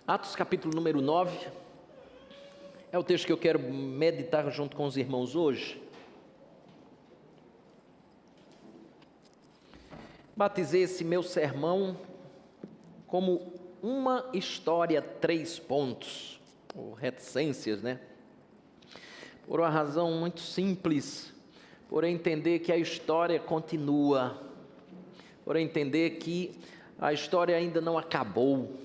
Atos capítulo número 9, é o texto que eu quero meditar junto com os irmãos hoje. Batizei esse meu sermão como uma história, 3 pontos, ou reticências, né? Por uma razão muito simples, por entender que a história continua, por entender que a história ainda não acabou.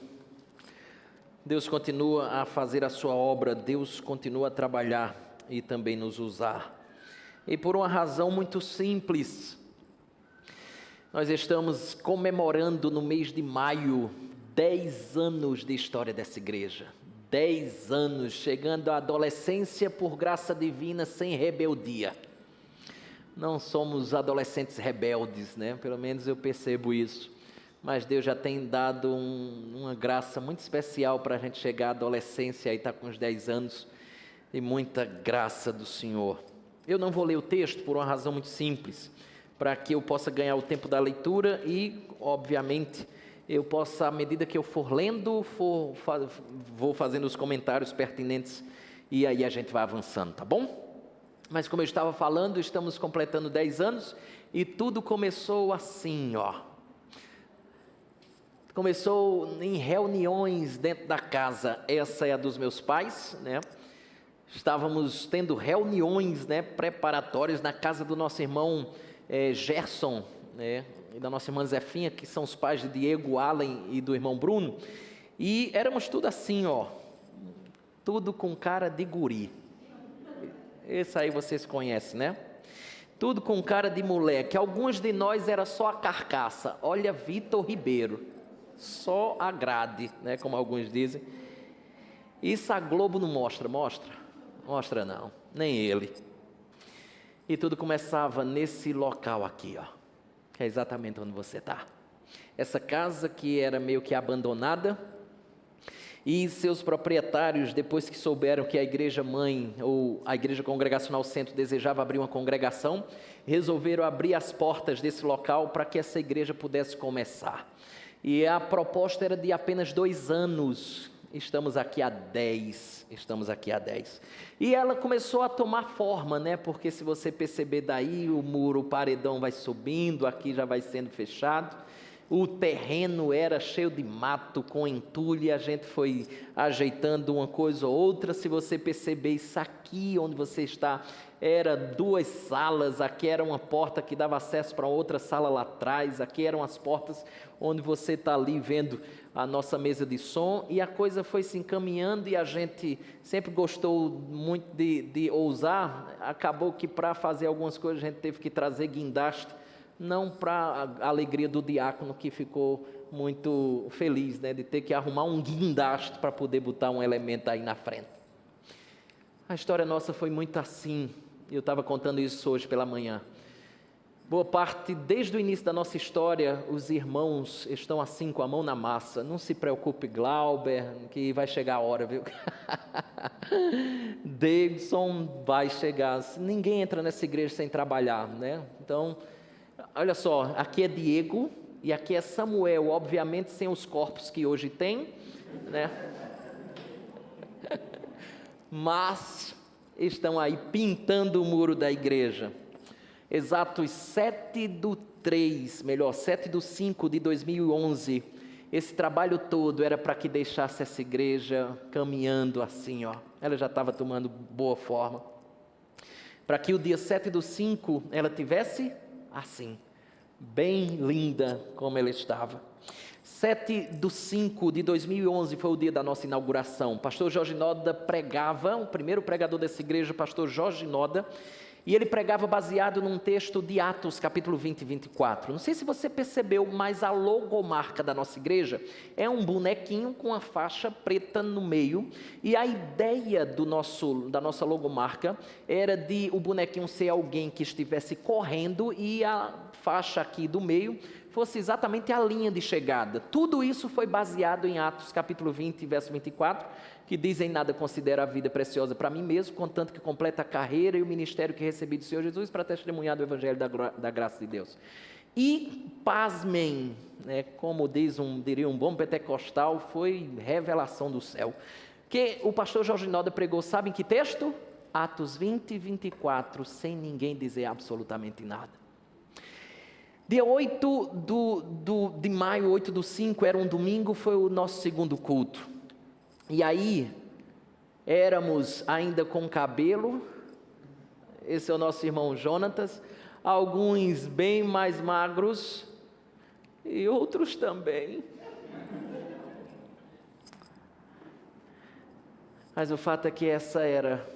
Deus continua a fazer a sua obra, Deus continua a trabalhar e também nos usar. E por uma razão muito simples, nós estamos comemorando no mês de maio 10 anos de história dessa igreja. 10 anos, chegando à adolescência por graça divina, sem rebeldia. Não somos adolescentes rebeldes, né? Pelo menos eu percebo isso. Mas Deus já tem dado uma graça muito especial para a gente chegar à adolescência e estar com uns 10 anos, e muita graça do Senhor. Eu não vou ler o texto por uma razão muito simples, para que eu possa ganhar o tempo da leitura e, obviamente, eu possa, à medida que eu for lendo, vou fazendo os comentários pertinentes e aí a gente vai avançando, tá bom? Mas como eu estava falando, estamos completando 10 anos e tudo começou assim, ó. Começou em reuniões dentro da casa, essa é a dos meus pais, né? Estávamos tendo reuniões, né, preparatórias na casa do nosso irmão Gerson, né, e da nossa irmã Zefinha, que são os pais de Diego, Allen e do irmão Bruno, e éramos tudo assim, ó, tudo com cara de guri. Esse aí vocês conhecem, né? Tudo com cara de moleque. Alguns de nós era só a carcaça. Olha, Vitor Ribeiro, só a grade, né, como alguns dizem. Isso a Globo não mostra, mostra não, nem ele. E tudo começava nesse local aqui, ó, que é exatamente onde você está. Essa casa que era meio que abandonada, e seus proprietários, depois que souberam que a igreja mãe, ou a igreja congregacional centro, desejava abrir uma congregação, resolveram abrir as portas desse local para que essa igreja pudesse começar. E a proposta era de apenas 2 anos, estamos aqui há 10. E ela começou a tomar forma, né? Porque se você perceber daí, o muro, o paredão vai subindo, aqui já vai sendo fechado. O terreno era cheio de mato, com entulho, a gente foi ajeitando uma coisa ou outra. Se você perceber, isso aqui onde você está, era 2 salas, aqui era uma porta que dava acesso para outra sala lá atrás, aqui eram as portas onde você está ali vendo a nossa mesa de som, e a coisa foi se encaminhando, e a gente sempre gostou muito de ousar. Acabou que para fazer algumas coisas a gente teve que trazer guindaste, não para a alegria do diácono, que ficou muito feliz, né, de ter que arrumar um guindaste para poder botar um elemento aí na frente. A história nossa foi muito assim, eu estava contando isso hoje pela manhã. Boa parte, desde o início da nossa história, os irmãos estão assim com a mão na massa. Não se preocupe, Glauber, que vai chegar a hora, viu? Davidson vai chegar. Ninguém entra nessa igreja sem trabalhar, né? Então, olha só, aqui é Diego e aqui é Samuel, obviamente sem os corpos que hoje tem, né? Mas estão aí pintando o muro da igreja. Exatos 7/5 de 2011, esse trabalho todo era para que deixasse essa igreja caminhando assim, ó. Ela já estava tomando boa forma. Para que o dia 7/5 ela tivesse assim, bem linda como ela estava. 7/5 de 2011 foi o dia da nossa inauguração. Pastor Jorge Noda pregava, o primeiro pregador dessa igreja, pastor Jorge Noda, e ele pregava baseado num texto de Atos, capítulo 20 e 24. Não sei se você percebeu, mas a logomarca da nossa igreja é um bonequinho com a faixa preta no meio. E a ideia da nossa logomarca era de o bonequinho ser alguém que estivesse correndo e a faixa aqui do meio fosse exatamente a linha de chegada. Tudo isso foi baseado em Atos, capítulo 20, verso 24, que diz: em nada considero a vida preciosa para mim mesmo, contanto que completa a carreira e o ministério que recebi do Senhor Jesus para testemunhar do Evangelho da graça de Deus. E, pasmem, né, como diria um bom pentecostal, foi revelação do céu. Que o pastor Jorge Noda pregou, sabem que texto? Atos 20 e 24, sem ninguém dizer absolutamente nada. Dia 8 de maio, 8/5, era um domingo, foi o nosso segundo culto. E aí, éramos ainda com cabelo, esse é o nosso irmão Jonatas, alguns bem mais magros e outros também. Mas o fato é que essa era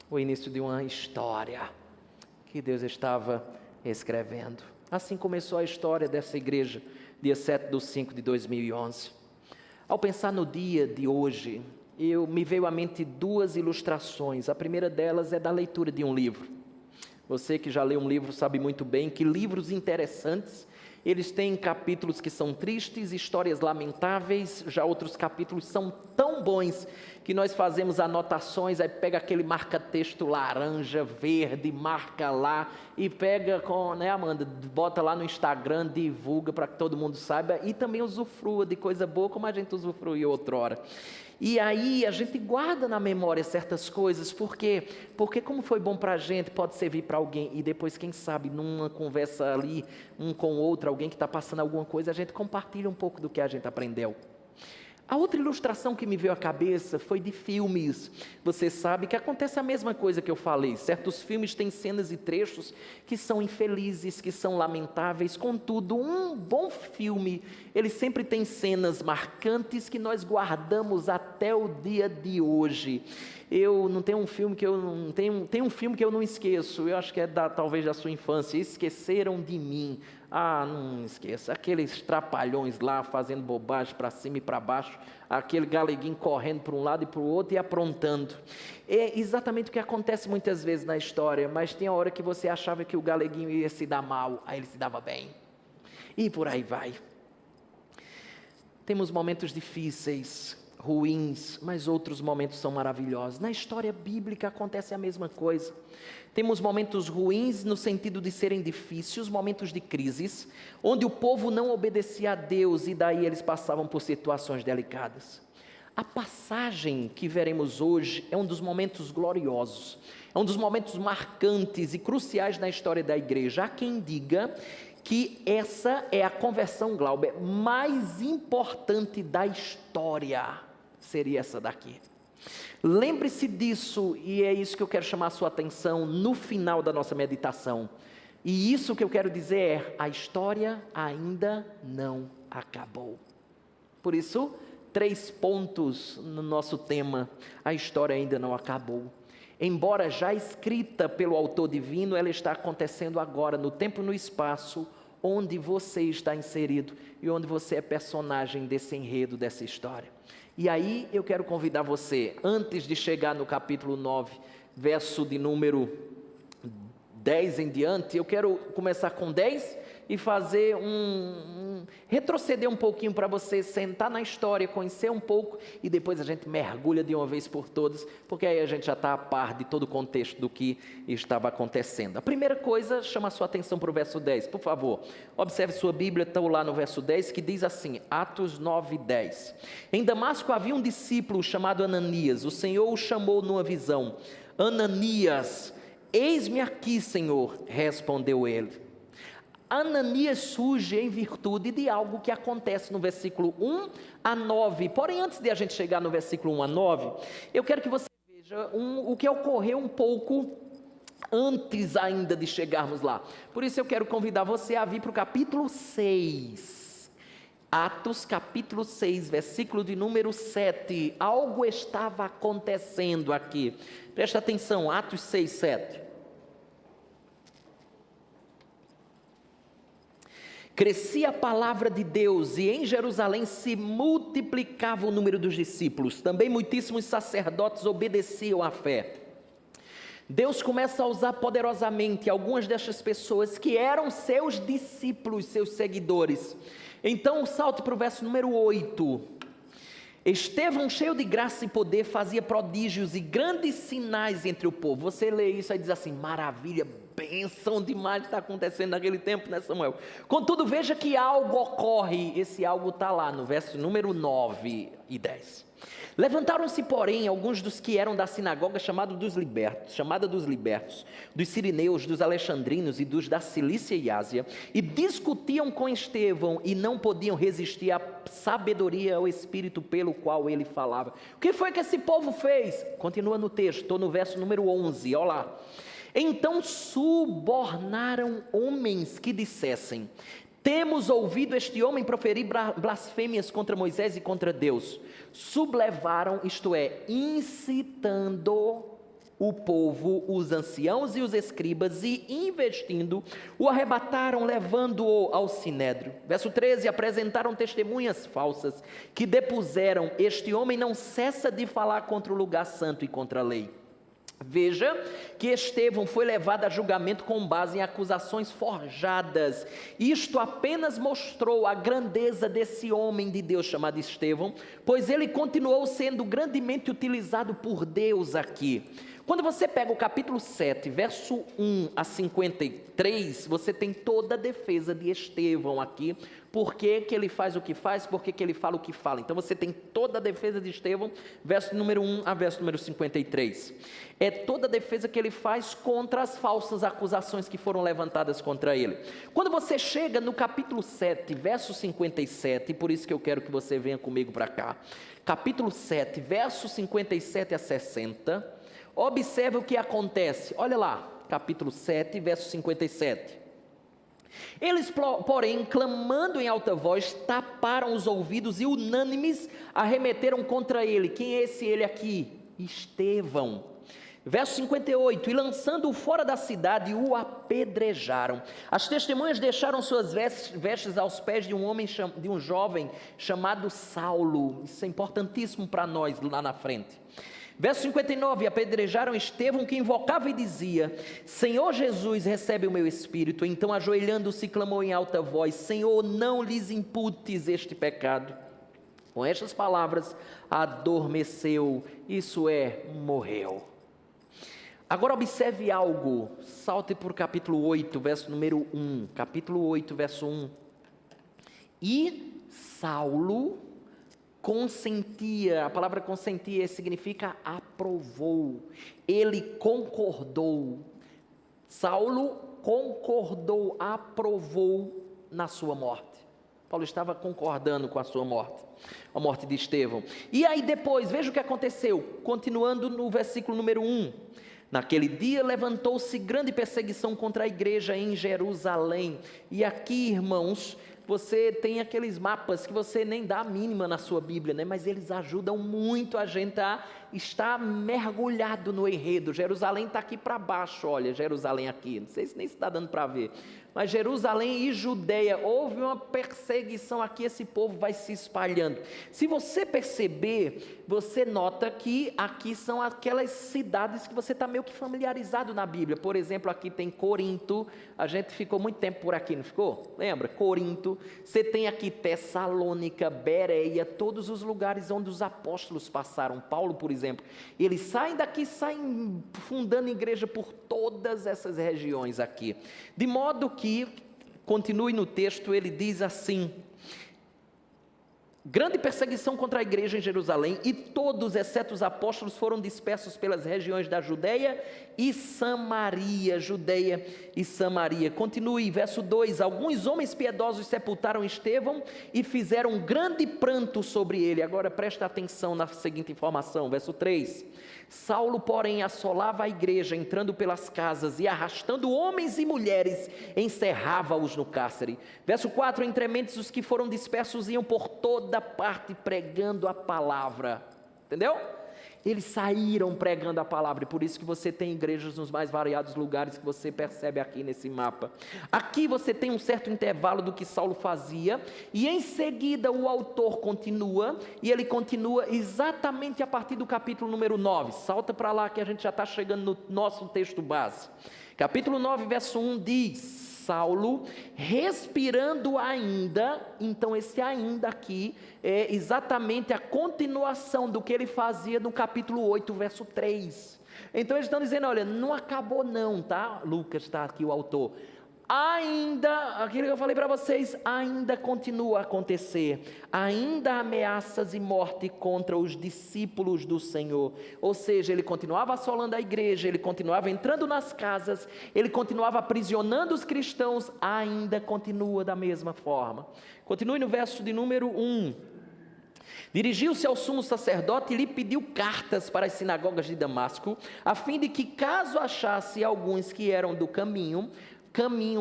o início de uma história que Deus estava escrevendo. Assim começou a história dessa igreja, dia 7/5/2011. Ao pensar no dia de hoje, me veio à mente duas ilustrações. A primeira delas é da leitura de um livro. Você que já leu um livro sabe muito bem que livros interessantes, eles têm capítulos que são tristes, histórias lamentáveis, já outros capítulos são tão bons que nós fazemos anotações, aí pega aquele marca-texto laranja, verde, marca lá, e pega né, Amanda, bota lá no Instagram, divulga para que todo mundo saiba, e também usufrua de coisa boa como a gente usufruiu outrora. E aí a gente guarda na memória certas coisas, porque como foi bom para a gente, pode servir para alguém, e depois quem sabe numa conversa ali, um com o outro, alguém que está passando alguma coisa, a gente compartilha um pouco do que a gente aprendeu. A outra ilustração que me veio à cabeça foi de filmes. Você sabe que acontece a mesma coisa que eu falei. Certos filmes têm cenas e trechos que são infelizes, que são lamentáveis. Contudo, um bom filme, ele sempre tem cenas marcantes que nós guardamos até o dia de hoje. Eu não tenho um filme que eu não tem um filme que eu não esqueço. Eu acho que é talvez da sua infância. Esqueceram de Mim. Ah, não esqueça, aqueles trapalhões lá fazendo bobagem para cima e para baixo, aquele galeguinho correndo para um lado e para o outro e aprontando. É exatamente o que acontece muitas vezes na história, mas tem a hora que você achava que o galeguinho ia se dar mal, aí ele se dava bem. E por aí vai. Temos momentos difíceis, ruins, mas outros momentos são maravilhosos. Na história bíblica acontece a mesma coisa. Temos momentos ruins no sentido de serem difíceis, momentos de crises, onde o povo não obedecia a Deus e daí eles passavam por situações delicadas. A passagem que veremos hoje é um dos momentos gloriosos, é um dos momentos marcantes e cruciais na história da igreja. Há quem diga que essa é a conversão, Glauber, mais importante da história, seria essa daqui. Lembre-se disso, e é isso que eu quero chamar a sua atenção no final da nossa meditação. E isso que eu quero dizer é, a história ainda não acabou. Por isso, 3 pontos no nosso tema, a história ainda não acabou. Embora já escrita pelo autor divino, ela está acontecendo agora, no tempo e no espaço, onde você está inserido e onde você é personagem desse enredo, dessa história. E aí eu quero convidar você, antes de chegar no capítulo 9, verso de número 10 em diante, eu quero começar com 10 e fazer retroceder um pouquinho para você sentar na história, conhecer um pouco e depois a gente mergulha de uma vez por todas, porque aí a gente já está a par de todo o contexto do que estava acontecendo. A primeira coisa, chama a sua atenção para o verso 10, por favor. Observe sua Bíblia, está lá no verso 10, que diz assim, Atos 9, 10. Em Damasco havia um discípulo chamado Ananias, o Senhor o chamou numa visão. Ananias, eis-me aqui, Senhor, respondeu ele. Ananias surge em virtude de algo que acontece no versículo 1 a 9. Porém, antes de a gente chegar no versículo 1 a 9, eu quero que você veja o que ocorreu um pouco antes ainda de chegarmos lá. Por isso eu quero convidar você a vir para o capítulo 6. Atos capítulo 6, versículo de número 7. Algo estava acontecendo aqui. Presta atenção, Atos 6, 7. Crescia a palavra de Deus e em Jerusalém se multiplicava o número dos discípulos. Também muitíssimos sacerdotes obedeciam à fé. Deus começa a usar poderosamente algumas destas pessoas que eram seus discípulos, seus seguidores. Então, salte para o verso número 8. Estevão, cheio de graça e poder, fazia prodígios e grandes sinais entre o povo. Você lê isso e diz assim, maravilha, bênção demais está acontecendo naquele tempo, né, Samuel? Contudo, veja que algo ocorre, esse algo está lá no verso número 9 e 10. Levantaram-se, porém, alguns dos que eram da sinagoga chamada dos libertos, dos sirineus, dos alexandrinos e dos da Cilícia e Ásia, e discutiam com Estevão e não podiam resistir à sabedoria, ao espírito pelo qual ele falava. O que foi que esse povo fez? Continua no texto, estou no verso número 11, olha lá. Então subornaram homens que dissessem: temos ouvido este homem proferir blasfêmias contra Moisés e contra Deus. Sublevaram, isto é, incitando o povo, os anciãos e os escribas, e investindo, o arrebataram, levando-o ao sinédrio. Verso 13, apresentaram testemunhas falsas, que depuseram: este homem não cessa de falar contra o lugar santo e contra a lei. Veja que Estevão foi levado a julgamento com base em acusações forjadas. Isto apenas mostrou a grandeza desse homem de Deus chamado Estevão, pois ele continuou sendo grandemente utilizado por Deus aqui. Quando você pega o capítulo 7, verso 1 a 53, você tem toda a defesa de Estevão aqui. Por que que ele faz o que faz, por que que ele fala o que fala. Então você tem toda a defesa de Estevão, verso número 1 a verso número 53. É toda a defesa que ele faz contra as falsas acusações que foram levantadas contra ele. Quando você chega no capítulo 7, verso 57, por isso que eu quero que você venha comigo para cá. Capítulo 7, verso 57 a 60, observe o que acontece. Olha lá, capítulo 7, verso 57. Eles, porém, clamando em alta voz, taparam os ouvidos e unânimes arremeteram contra ele. Quem é esse ele aqui? Estevão. Verso 58, e lançando-o fora da cidade, o apedrejaram. As testemunhas deixaram suas vestes aos pés de um jovem chamado Saulo. Isso é importantíssimo para nós lá na frente. Verso 59, apedrejaram Estevão, que invocava e dizia: Senhor Jesus, recebe o meu espírito. Então, ajoelhando-se, clamou em alta voz: Senhor, não lhes imputes este pecado. Com estas palavras, adormeceu, isso é, morreu. Agora observe algo, salte por capítulo 8, verso número 1, capítulo 8, verso 1. E Saulo consentia, a palavra consentia significa aprovou, ele concordou. Saulo concordou, aprovou na sua morte. Paulo estava concordando com a sua morte, a morte de Estevão. E aí depois, veja o que aconteceu, continuando no versículo número 1. Naquele dia levantou-se grande perseguição contra a igreja em Jerusalém. E aqui, irmãos, você tem aqueles mapas que você nem dá a mínima na sua Bíblia, né? Mas eles ajudam muito a gente a estar mergulhado no enredo. Jerusalém está aqui para baixo, olha, Jerusalém aqui, não sei se nem está dando para ver. Mas Jerusalém e Judeia, houve uma perseguição aqui, esse povo vai se espalhando. Se você perceber, você nota que aqui são aquelas cidades que você está meio que familiarizado na Bíblia. Por exemplo, aqui tem Corinto, a gente ficou muito tempo por aqui, não ficou? Lembra? Corinto, você tem aqui Tessalônica, Bereia, todos os lugares onde os apóstolos passaram. Paulo, por exemplo, eles saem daqui, saem fundando igreja por todas essas regiões aqui. De modo que, continue no texto, ele diz assim: grande perseguição contra a igreja em Jerusalém, e todos, exceto os apóstolos, foram dispersos pelas regiões da Judeia e Samaria. Judeia e Samaria. Continue, verso 2: alguns homens piedosos sepultaram Estevão e fizeram um grande pranto sobre ele. Agora presta atenção na seguinte informação, verso 3: Saulo, porém, assolava a igreja, entrando pelas casas e arrastando homens e mulheres, encerrava-os no cárcere. Verso 4: entre mentes os que foram dispersos iam por toda parte pregando a palavra. Entendeu? Eles saíram pregando a palavra, e por isso que você tem igrejas nos mais variados lugares que você percebe aqui nesse mapa. Aqui você tem um certo intervalo do que Saulo fazia, e em seguida o autor continua, e ele continua exatamente a partir do capítulo número 9. Salta para lá que a gente já está chegando no nosso texto base. Capítulo 9, verso 1 diz: Saulo, respirando ainda. Então esse ainda aqui é exatamente a continuação do que ele fazia no capítulo 8, verso 3. Então eles estão dizendo, olha, não acabou não, tá? Lucas está aqui o autor. Ainda, aquilo que eu falei para vocês, ainda continua a acontecer, ainda há ameaças e morte contra os discípulos do Senhor. Ou seja, ele continuava assolando a igreja, ele continuava entrando nas casas, ele continuava aprisionando os cristãos, ainda continua da mesma forma. Continue no verso de número 1. Dirigiu-se ao sumo sacerdote e lhe pediu cartas para as sinagogas de Damasco, a fim de que, caso achasse alguns que eram do caminho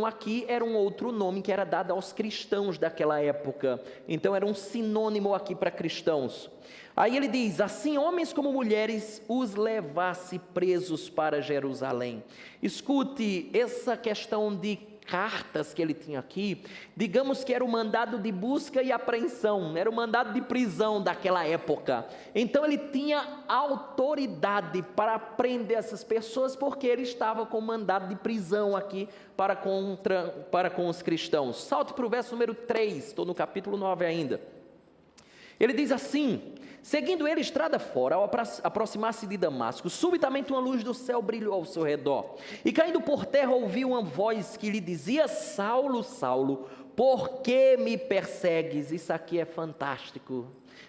aqui era um outro nome que era dado aos cristãos daquela época, então era um sinônimo aqui para cristãos. Aí ele diz, assim homens como mulheres os levasse presos para Jerusalém. Escute, essa questão de cartas que ele tinha aqui, digamos que era o mandado de busca e apreensão, era o mandado de prisão daquela época. Então ele tinha autoridade para prender essas pessoas, porque ele estava com mandado de prisão aqui para com os cristãos. Salte para o verso número 3, estou no capítulo 9 ainda. Ele diz assim, seguindo ele estrada fora, ao aproximar-se de Damasco, subitamente uma luz do céu brilhou ao seu redor, e caindo por terra ouviu uma voz que lhe dizia, Saulo, Saulo, por que me persegues? Isso aqui é fantástico.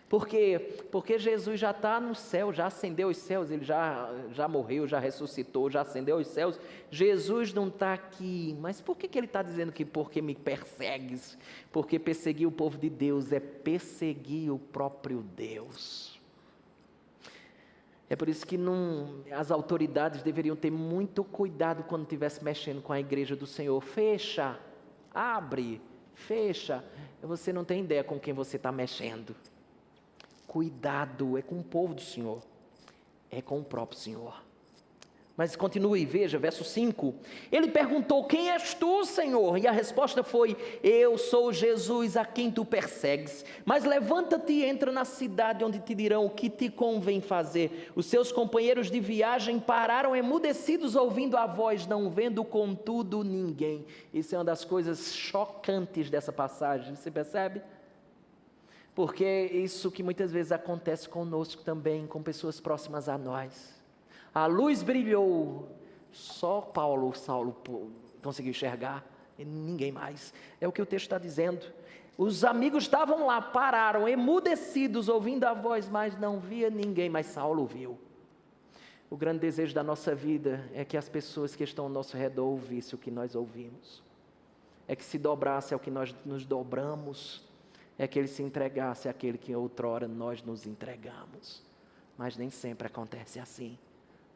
Por quê? Porque Jesus já está no céu, já ascendeu os céus, ele já morreu, já ressuscitou, já ascendeu os céus. Jesus não está aqui, mas por que ele está dizendo que porque me persegues? Porque perseguir o povo de Deus é perseguir o próprio Deus. É por isso que as autoridades deveriam ter muito cuidado quando estivesse mexendo com a igreja do Senhor. Fecha, abre, fecha. Você não tem ideia com quem você está mexendo. Cuidado, é com o povo do Senhor, é com o próprio Senhor. Mas continue, veja, verso 5. Ele perguntou, quem és tu, Senhor? E a resposta foi, eu sou Jesus a quem tu persegues. Mas levanta-te e entra na cidade onde te dirão o que te convém fazer. Os seus companheiros de viagem pararam emudecidos ouvindo a voz, não vendo contudo ninguém. Isso é uma das coisas chocantes dessa passagem, você percebe? Porque é isso que muitas vezes acontece conosco também, com pessoas próximas a nós. A luz brilhou, só Saulo conseguiu enxergar, e ninguém mais. É o que o texto está dizendo. Os amigos estavam lá, pararam, emudecidos, ouvindo a voz, mas não via ninguém, mas Saulo viu. O grande desejo da nossa vida é que as pessoas que estão ao nosso redor ouvissem o que nós ouvimos. É que se dobrasse ao que nós nos dobramos. É que ele se entregasse àquele que outrora nós nos entregamos. Mas nem sempre acontece assim.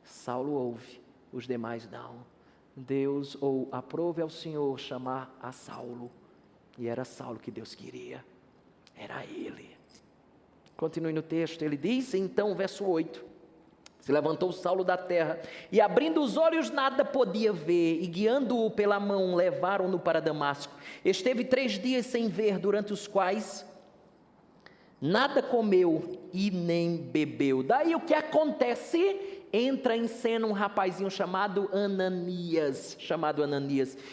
Saulo ouve, os demais não. Deus aprove ao Senhor chamar a Saulo. E era Saulo que Deus queria. Era ele. Continue no texto, ele diz, então, verso 8. Se levantou Saulo da terra, e abrindo os olhos nada podia ver, e guiando-o pela mão, levaram-no para Damasco. Esteve 3 dias sem ver, durante os quais nada comeu e nem bebeu. Daí o que acontece? Entra em cena um rapazinho chamado Ananias.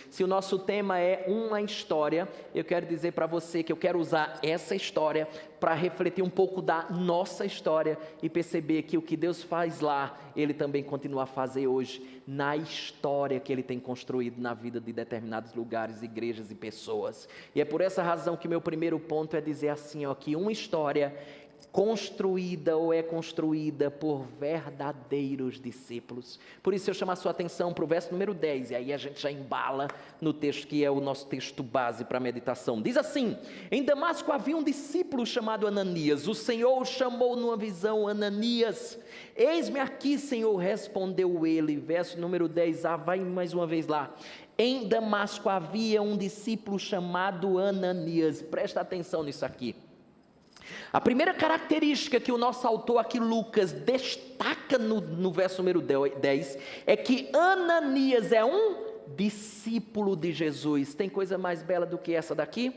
Se o nosso tema é uma história, eu quero dizer para você que eu quero usar essa história para refletir um pouco da nossa história e perceber que o que Deus faz lá, Ele também continua a fazer hoje, na história que Ele tem construído na vida de determinados lugares, igrejas e pessoas. E é por essa razão que meu primeiro ponto é dizer assim, ó, que uma história construída ou é construída por verdadeiros discípulos. Por isso eu chamo a sua atenção para o verso número 10, e aí a gente já embala no texto que é o nosso texto base para a meditação. Diz assim, em Damasco havia um discípulo chamado Ananias, o Senhor o chamou numa visão, Ananias, eis-me aqui, Senhor, respondeu ele. Verso número 10, vai mais uma vez lá. Em Damasco havia um discípulo chamado Ananias, presta atenção nisso aqui. A primeira característica que o nosso autor aqui, Lucas, destaca no verso número 10, é que Ananias é um discípulo de Jesus. Tem coisa mais bela do que essa daqui?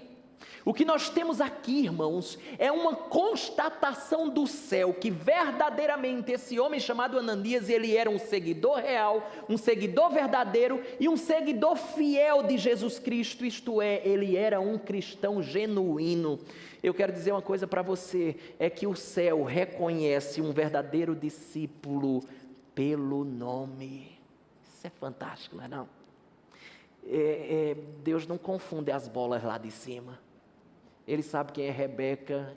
O que nós temos aqui, irmãos, é uma constatação do céu, que verdadeiramente esse homem chamado Ananias, ele era um seguidor real, um seguidor verdadeiro e um seguidor fiel de Jesus Cristo, isto é, ele era um cristão genuíno. Eu quero dizer uma coisa para você, é que o céu reconhece um verdadeiro discípulo pelo nome. Isso é fantástico, não é não? Deus não confunde as bolas lá de cima. Ele sabe quem é Rebeca,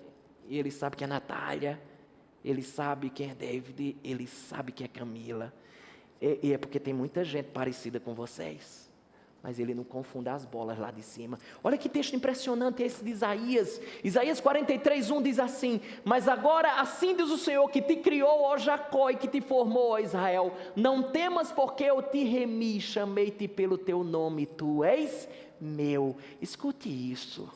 ele sabe quem é Natália, ele sabe quem é David, ele sabe quem é Camila. E é porque tem muita gente parecida com vocês. Mas ele não confunde as bolas lá de cima. Olha que texto impressionante esse de Isaías. Isaías 43:1 diz assim: mas agora assim diz o Senhor que te criou, ó Jacó, e que te formou, ó Israel. Não temas, porque eu te remi, chamei-te pelo teu nome, tu és meu. Escute isso.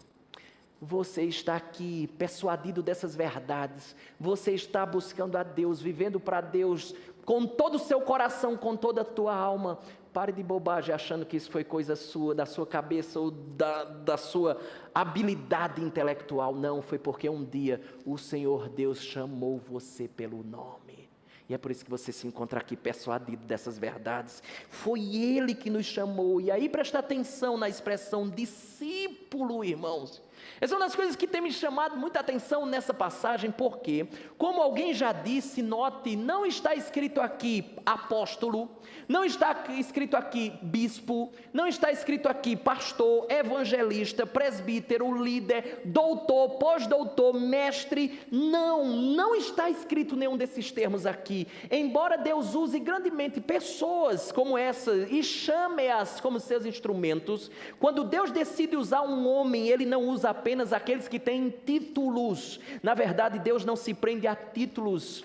Você está aqui persuadido dessas verdades. Você está buscando a Deus, vivendo para Deus, com todo o seu coração, com toda a tua alma. Pare de bobagem achando que isso foi coisa sua, da sua cabeça ou da sua habilidade intelectual. Não, foi porque um dia o Senhor Deus chamou você pelo nome. E é por isso que você se encontra aqui persuadido dessas verdades. Foi Ele que nos chamou. E aí presta atenção na expressão discípulo, irmãos. Essa é uma das coisas que tem me chamado muita atenção nessa passagem, porque, como alguém já disse, note, não está escrito aqui apóstolo, não está escrito aqui bispo, não está escrito aqui pastor, evangelista, presbítero, líder, doutor, pós-doutor, mestre. Não está escrito nenhum desses termos aqui. Embora Deus use grandemente pessoas como essas e chame-as como seus instrumentos, quando Deus decide usar um homem, Ele não usa apenas aqueles que têm títulos. Na verdade, Deus não se prende a títulos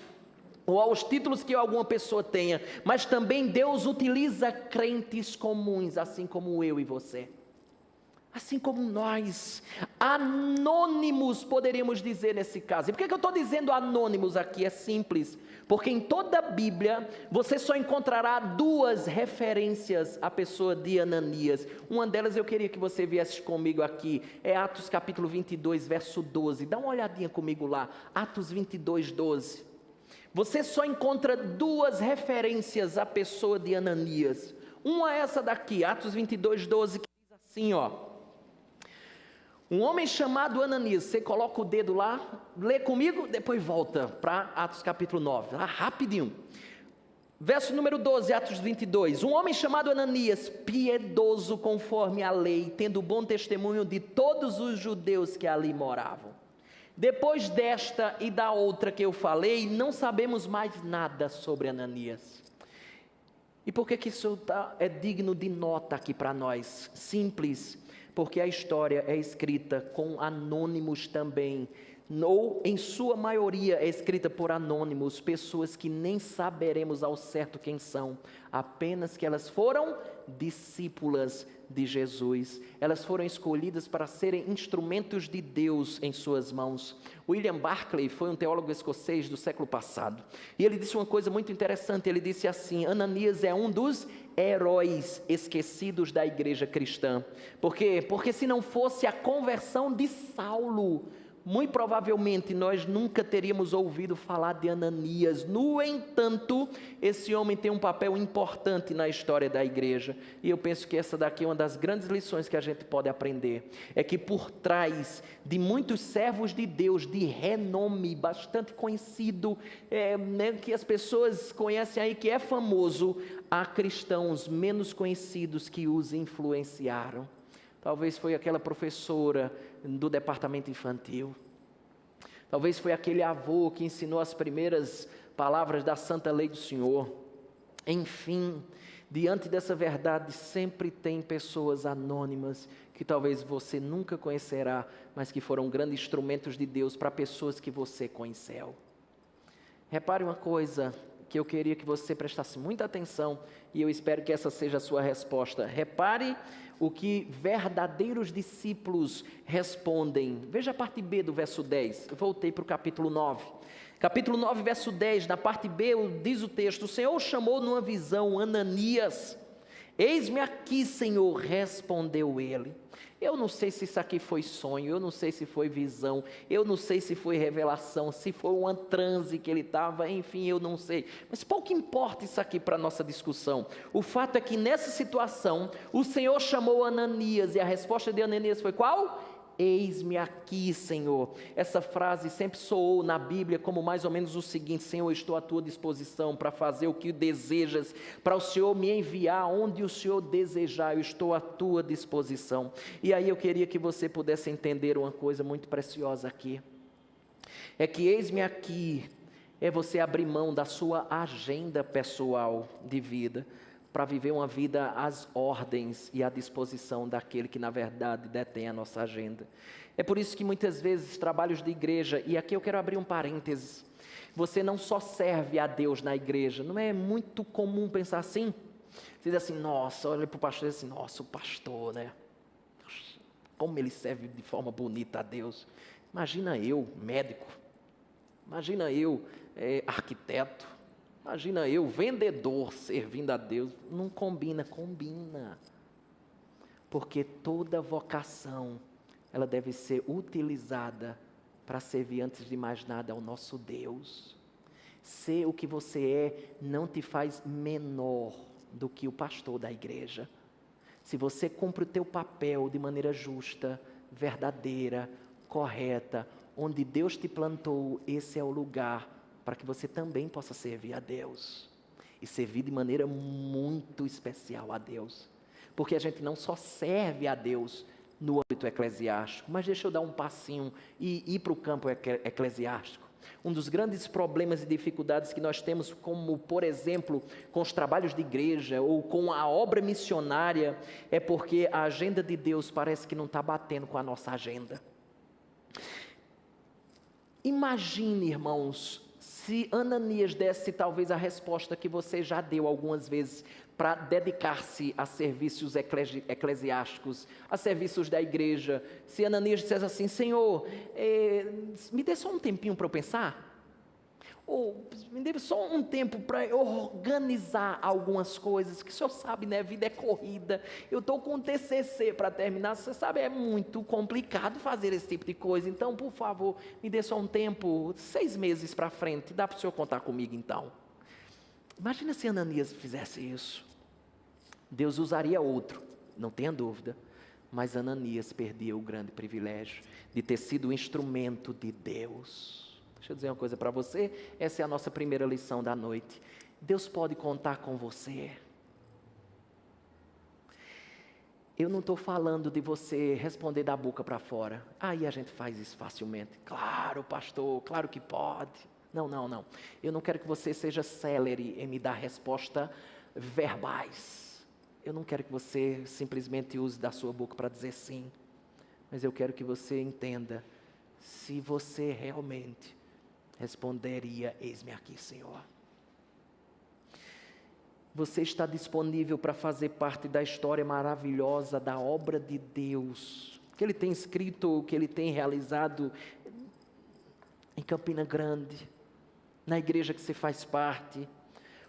ou aos títulos que alguma pessoa tenha, mas também Deus utiliza crentes comuns, assim como eu e você, assim como nós, anônimos, poderíamos dizer nesse caso. E por que eu estou dizendo anônimos aqui? É simples, porque em toda a Bíblia, você só encontrará duas referências à pessoa de Ananias. Uma delas eu queria que você viesse comigo aqui, é Atos capítulo 22, verso 12, dá uma olhadinha comigo lá, Atos 22, 12. Você só encontra duas referências à pessoa de Ananias. Uma é essa daqui, Atos 22, 12, que diz assim, ó: um homem chamado Ananias. Você coloca o dedo lá, lê comigo, depois volta para Atos capítulo 9, lá rapidinho. Verso número 12, Atos 22. Um homem chamado Ananias, piedoso conforme a lei, tendo bom testemunho de todos os judeus que ali moravam. Depois desta e da outra que eu falei, não sabemos mais nada sobre Ananias. E por que isso é digno de nota aqui para nós? Simples, porque a história é escrita com anônimos também, ou em sua maioria é escrita por anônimos, pessoas que nem saberemos ao certo quem são, apenas que elas foram discípulas de Jesus, elas foram escolhidas para serem instrumentos de Deus em suas mãos. William Barclay foi um teólogo escocês do século passado, e ele disse uma coisa muito interessante. Ele disse assim: Ananias é um dos heróis esquecidos da igreja cristã. Por quê? Porque se não fosse a conversão de Saulo, muito provavelmente nós nunca teríamos ouvido falar de Ananias. No entanto, esse homem tem um papel importante na história da igreja, e eu penso que essa daqui é uma das grandes lições que a gente pode aprender, é que por trás de muitos servos de Deus de renome, bastante conhecido, que as pessoas conhecem aí, que é famoso, há cristãos menos conhecidos que os influenciaram. Talvez foi aquela professora do departamento infantil. Talvez foi aquele avô que ensinou as primeiras palavras da santa lei do Senhor. Enfim, diante dessa verdade, sempre tem pessoas anônimas que talvez você nunca conhecerá, mas que foram grandes instrumentos de Deus para pessoas que você conheceu. Repare uma coisa que eu queria que você prestasse muita atenção, e eu espero que essa seja a sua resposta. Repare o que verdadeiros discípulos respondem. Veja a parte B do verso 10. Eu voltei para o capítulo 9. Capítulo 9, verso 10, na parte B, diz o texto: o Senhor chamou numa visão Ananias. Eis-me aqui, Senhor, respondeu ele. Eu não sei se isso aqui foi sonho, eu não sei se foi visão, eu não sei se foi revelação, se foi uma transe que ele estava, enfim, eu não sei. Mas pouco importa isso aqui para a nossa discussão. O fato é que nessa situação, o Senhor chamou Ananias, e a resposta de Ananias foi qual? eis-me aqui, Senhor. Essa frase sempre soou na Bíblia como mais ou menos o seguinte: Senhor, eu estou à tua disposição para fazer o que desejas, para o Senhor me enviar onde o Senhor desejar, eu estou à tua disposição. E aí eu queria que você pudesse entender uma coisa muito preciosa aqui, é que eis-me aqui é você abrir mão da sua agenda pessoal de vida, para viver uma vida às ordens e à disposição daquele que na verdade detém a nossa agenda. É por isso que muitas vezes trabalhos de igreja, e aqui eu quero abrir um parênteses, você não só serve a Deus na igreja, não é muito comum pensar assim? Você diz assim, nossa, olha para o pastor e diz assim, nossa, o pastor, né? Como ele serve de forma bonita a Deus. Imagina eu, médico, imagina eu, arquiteto, imagina eu, vendedor, servindo a Deus. Não combina, combina. Porque toda vocação, ela deve ser utilizada para servir antes de mais nada ao nosso Deus. Ser o que você é não te faz menor do que o pastor da igreja. Se você cumpre o teu papel de maneira justa, verdadeira, correta, onde Deus te plantou, esse é o lugar para que você também possa servir a Deus, e servir de maneira muito especial a Deus, porque a gente não só serve a Deus no âmbito eclesiástico, mas deixa eu dar um passinho e ir para o campo eclesiástico. Um dos grandes problemas e dificuldades que nós temos, como por exemplo, com os trabalhos de igreja ou com a obra missionária, é porque a agenda de Deus parece que não está batendo com a nossa agenda. Imagine, irmãos, se Ananias desse talvez a resposta que você já deu algumas vezes, para dedicar-se a serviços eclesiásticos, a serviços da igreja. Se Ananias dissesse assim, Senhor, me dê só um tempinho para eu pensar, ou me dê só um tempo para eu organizar algumas coisas, que o senhor sabe, né, a vida é corrida, eu estou com um TCC para terminar, você sabe, é muito complicado fazer esse tipo de coisa, então, por favor, me dê só um tempo, 6 meses para frente, dá para o senhor contar comigo então? Imagina se Ananias fizesse isso. Deus usaria outro, não tenha dúvida, mas Ananias perdia o grande privilégio de ter sido o instrumento de Deus. Deixa eu dizer uma coisa para você, essa é a nossa primeira lição da noite. Deus pode contar com você. Eu não estou falando de você responder da boca para fora. Aí a gente faz isso facilmente. Claro, pastor, claro que pode. Não. Eu não quero que você seja célere em me dar resposta verbais. Eu não quero que você simplesmente use da sua boca para dizer sim. Mas eu quero que você entenda, se você realmente responderia, eis-me aqui, Senhor. Você está disponível para fazer parte da história maravilhosa da obra de Deus, que Ele tem escrito, que Ele tem realizado em Campina Grande, na igreja que você faz parte.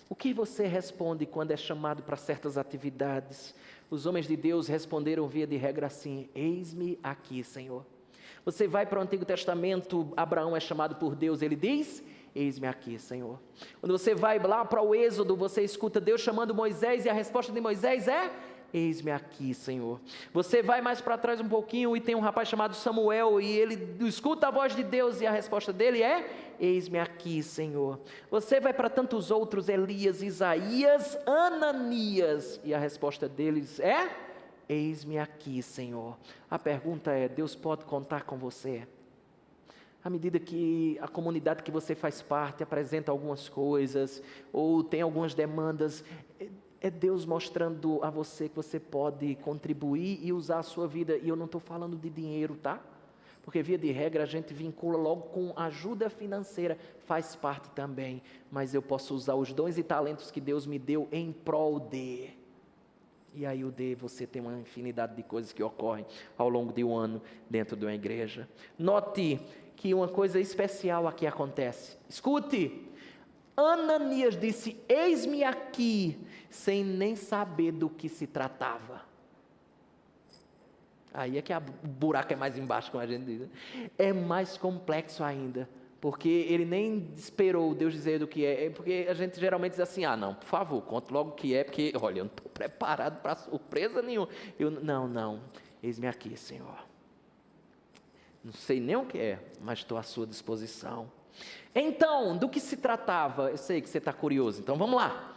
O que você responde quando é chamado para certas atividades? Os homens de Deus responderam via de regra assim, eis-me aqui, Senhor. Você vai para o Antigo Testamento, Abraão é chamado por Deus, ele diz, eis-me aqui, Senhor. Quando você vai lá para o Êxodo, você escuta Deus chamando Moisés e a resposta de Moisés é, eis-me aqui, Senhor. Você vai mais para trás um pouquinho e tem um rapaz chamado Samuel e ele escuta a voz de Deus e a resposta dele é, eis-me aqui, Senhor. Você vai para tantos outros, Elias, Isaías, Ananias, e a resposta deles é, eis-me aqui, Senhor. A pergunta é, Deus pode contar com você? À medida que a comunidade que você faz parte apresenta algumas coisas, ou tem algumas demandas, é Deus mostrando a você que você pode contribuir e usar a sua vida. E eu não estou falando de dinheiro, tá? Porque via de regra a gente vincula logo com ajuda financeira, faz parte também. Mas eu posso usar os dons e talentos que Deus me deu em prol de... E aí você tem uma infinidade de coisas que ocorrem ao longo de um ano dentro de uma igreja. Note que uma coisa especial aqui acontece. Escute, Ananias disse, eis-me aqui, sem nem saber do que se tratava. Aí é que o buraco é mais embaixo, como a gente diz. É mais complexo ainda. Porque ele nem esperou Deus dizer do que é. Porque a gente geralmente diz assim, não, por favor, conta logo o que é, porque, olha, eu não estou preparado para surpresa nenhuma. Não, eis-me aqui, Senhor. Não sei nem o que é, mas estou à sua disposição. Então, do que se tratava? Eu sei que você está curioso, então vamos lá.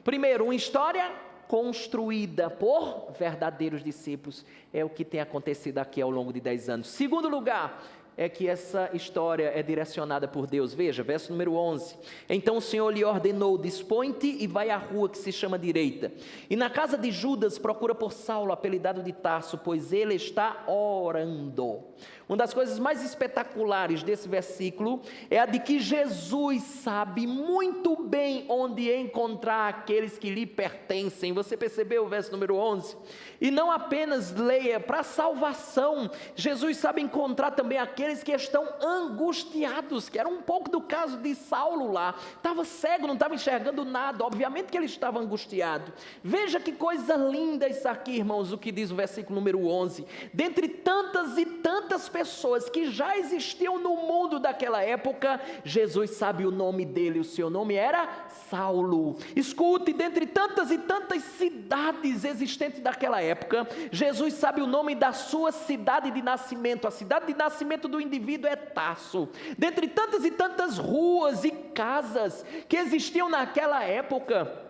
Primeiro, uma história construída por verdadeiros discípulos. É o que tem acontecido aqui ao longo de 10 anos. Segundo lugar, é que essa história é direcionada por Deus. Veja, verso número 11. Então o Senhor lhe ordenou: dispõe-te e vai à rua que se chama Direita. E na casa de Judas procura por Saulo, apelidado de Tarso, pois ele está orando. Uma das coisas mais espetaculares desse versículo é a de que Jesus sabe muito bem onde encontrar aqueles que lhe pertencem. Você percebeu o verso número 11? E não apenas leia, para salvação, Jesus sabe encontrar também aqueles que estão angustiados, que era um pouco do caso de Saulo lá. Estava cego, não estava enxergando nada, obviamente que ele estava angustiado. Veja que coisa linda isso aqui, irmãos, o que diz o versículo número 11. Dentre tantas e tantas pessoas que já existiam no mundo daquela época, Jesus sabe o nome dele, o seu nome era Saulo. Escute, dentre tantas e tantas cidades existentes daquela época, Jesus sabe o nome da sua cidade de nascimento. A cidade de nascimento do indivíduo é Tarso. Dentre tantas e tantas ruas e casas que existiam naquela época,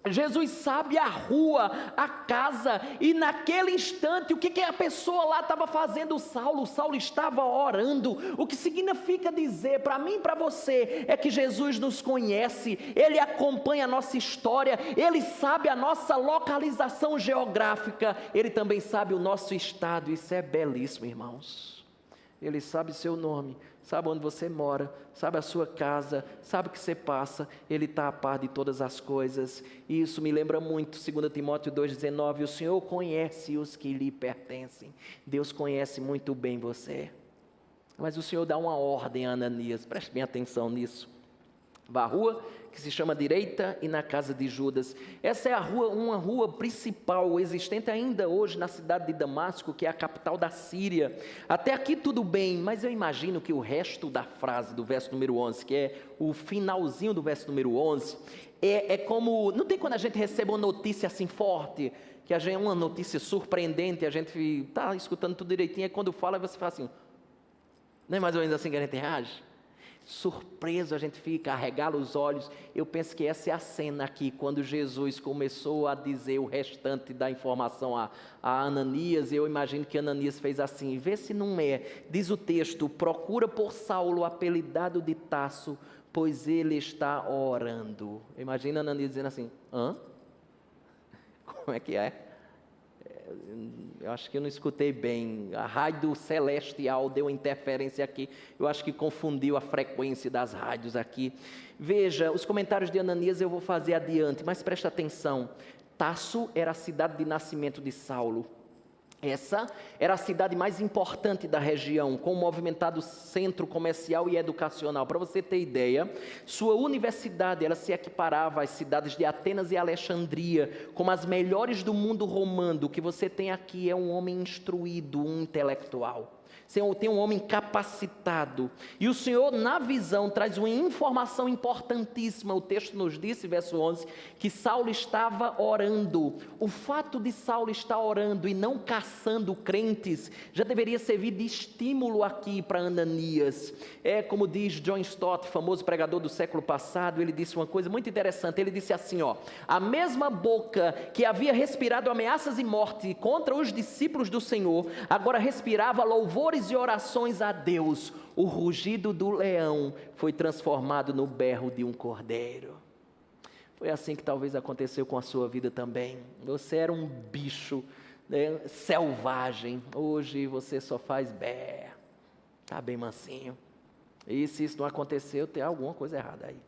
Jesus sabe a rua, a casa, e naquele instante, o que a pessoa lá estava fazendo? Saulo estava orando. O que significa dizer, para mim e para você, é que Jesus nos conhece, Ele acompanha a nossa história, Ele sabe a nossa localização geográfica, Ele também sabe o nosso estado. Isso é belíssimo, irmãos. Ele sabe seu nome, sabe onde você mora, sabe a sua casa, sabe o que você passa, Ele está a par de todas as coisas. E isso me lembra muito 2 Timóteo 2,19, o Senhor conhece os que lhe pertencem. Deus conhece muito bem você. Mas o Senhor dá uma ordem a Ananias, preste bem atenção nisso. Vá à rua que se chama Direita e na casa de Judas. Essa é uma rua principal, existente ainda hoje na cidade de Damasco, que é a capital da Síria. Até aqui tudo bem, mas eu imagino que o resto da frase do verso número 11, que é o finalzinho do verso número 11, é como, não tem quando a gente recebe uma notícia assim forte, que é uma notícia surpreendente, a gente está escutando tudo direitinho, e quando fala você fala assim, não é mais ou menos assim que a gente reage? Surpreso a gente fica, arregala os olhos. Eu penso que essa é a cena aqui, quando Jesus começou a dizer o restante da informação a Ananias. Eu imagino que Ananias fez assim, vê se não é, diz o texto, procura por Saulo, apelidado de Tarso, pois ele está orando. Imagina Ananias dizendo assim, hã? Como é que é? Eu acho que eu não escutei bem, a rádio celestial deu interferência aqui, eu acho que confundiu a frequência das rádios aqui. Veja, os comentários de Ananias eu vou fazer adiante, mas presta atenção, Tarso era a cidade de nascimento de Saulo. Essa era a cidade mais importante da região, com um movimentado centro comercial e educacional. Para você ter ideia, sua universidade ela se equiparava às cidades de Atenas e Alexandria, como as melhores do mundo romano. O que você tem aqui é um homem instruído, um intelectual. Tem um homem capacitado. E o Senhor, na visão, traz uma informação importantíssima. O texto nos disse, verso 11, que Saulo estava orando. O fato de Saulo estar orando e não caçando crentes, já deveria servir de estímulo aqui para Ananias. É como diz John Stott, famoso pregador do século passado, ele disse uma coisa muito interessante. Ele disse assim, a mesma boca que havia respirado ameaças e morte contra os discípulos do Senhor, agora respirava louvores e orações a Deus. O rugido do leão foi transformado no berro de um cordeiro. Foi assim que talvez aconteceu com a sua vida também. Você era um bicho, né, selvagem. Hoje você só faz bé. Está bem mansinho. E se isso não aconteceu, tem alguma coisa errada aí.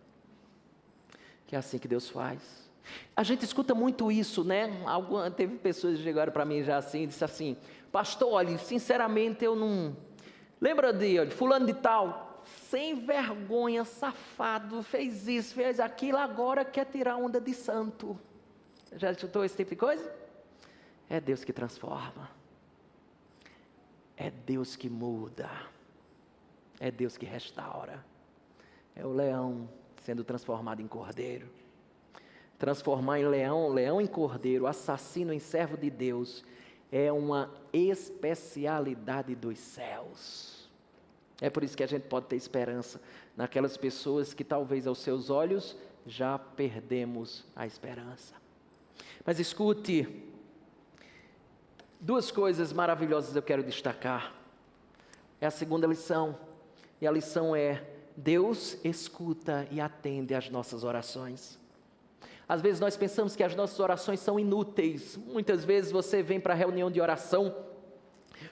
Que é assim que Deus faz. A gente escuta muito isso, né? Teve pessoas que chegaram para mim já assim, e disse assim, pastor, olha, sinceramente eu não... Lembra de fulano de tal? Sem vergonha, safado, fez isso, fez aquilo, agora quer tirar onda de santo. Já escutou esse tipo de coisa? É Deus que transforma. É Deus que muda. É Deus que restaura. É o leão sendo transformado em cordeiro. Transformar em leão, leão em cordeiro, assassino em servo de Deus, é uma especialidade dos céus. É por isso que a gente pode ter esperança naquelas pessoas que talvez aos seus olhos já perdemos a esperança. Mas escute, duas coisas maravilhosas eu quero destacar. É a segunda lição, e a lição é: Deus escuta e atende às nossas orações. Às vezes nós pensamos que as nossas orações são inúteis. Muitas vezes você vem para a reunião de oração,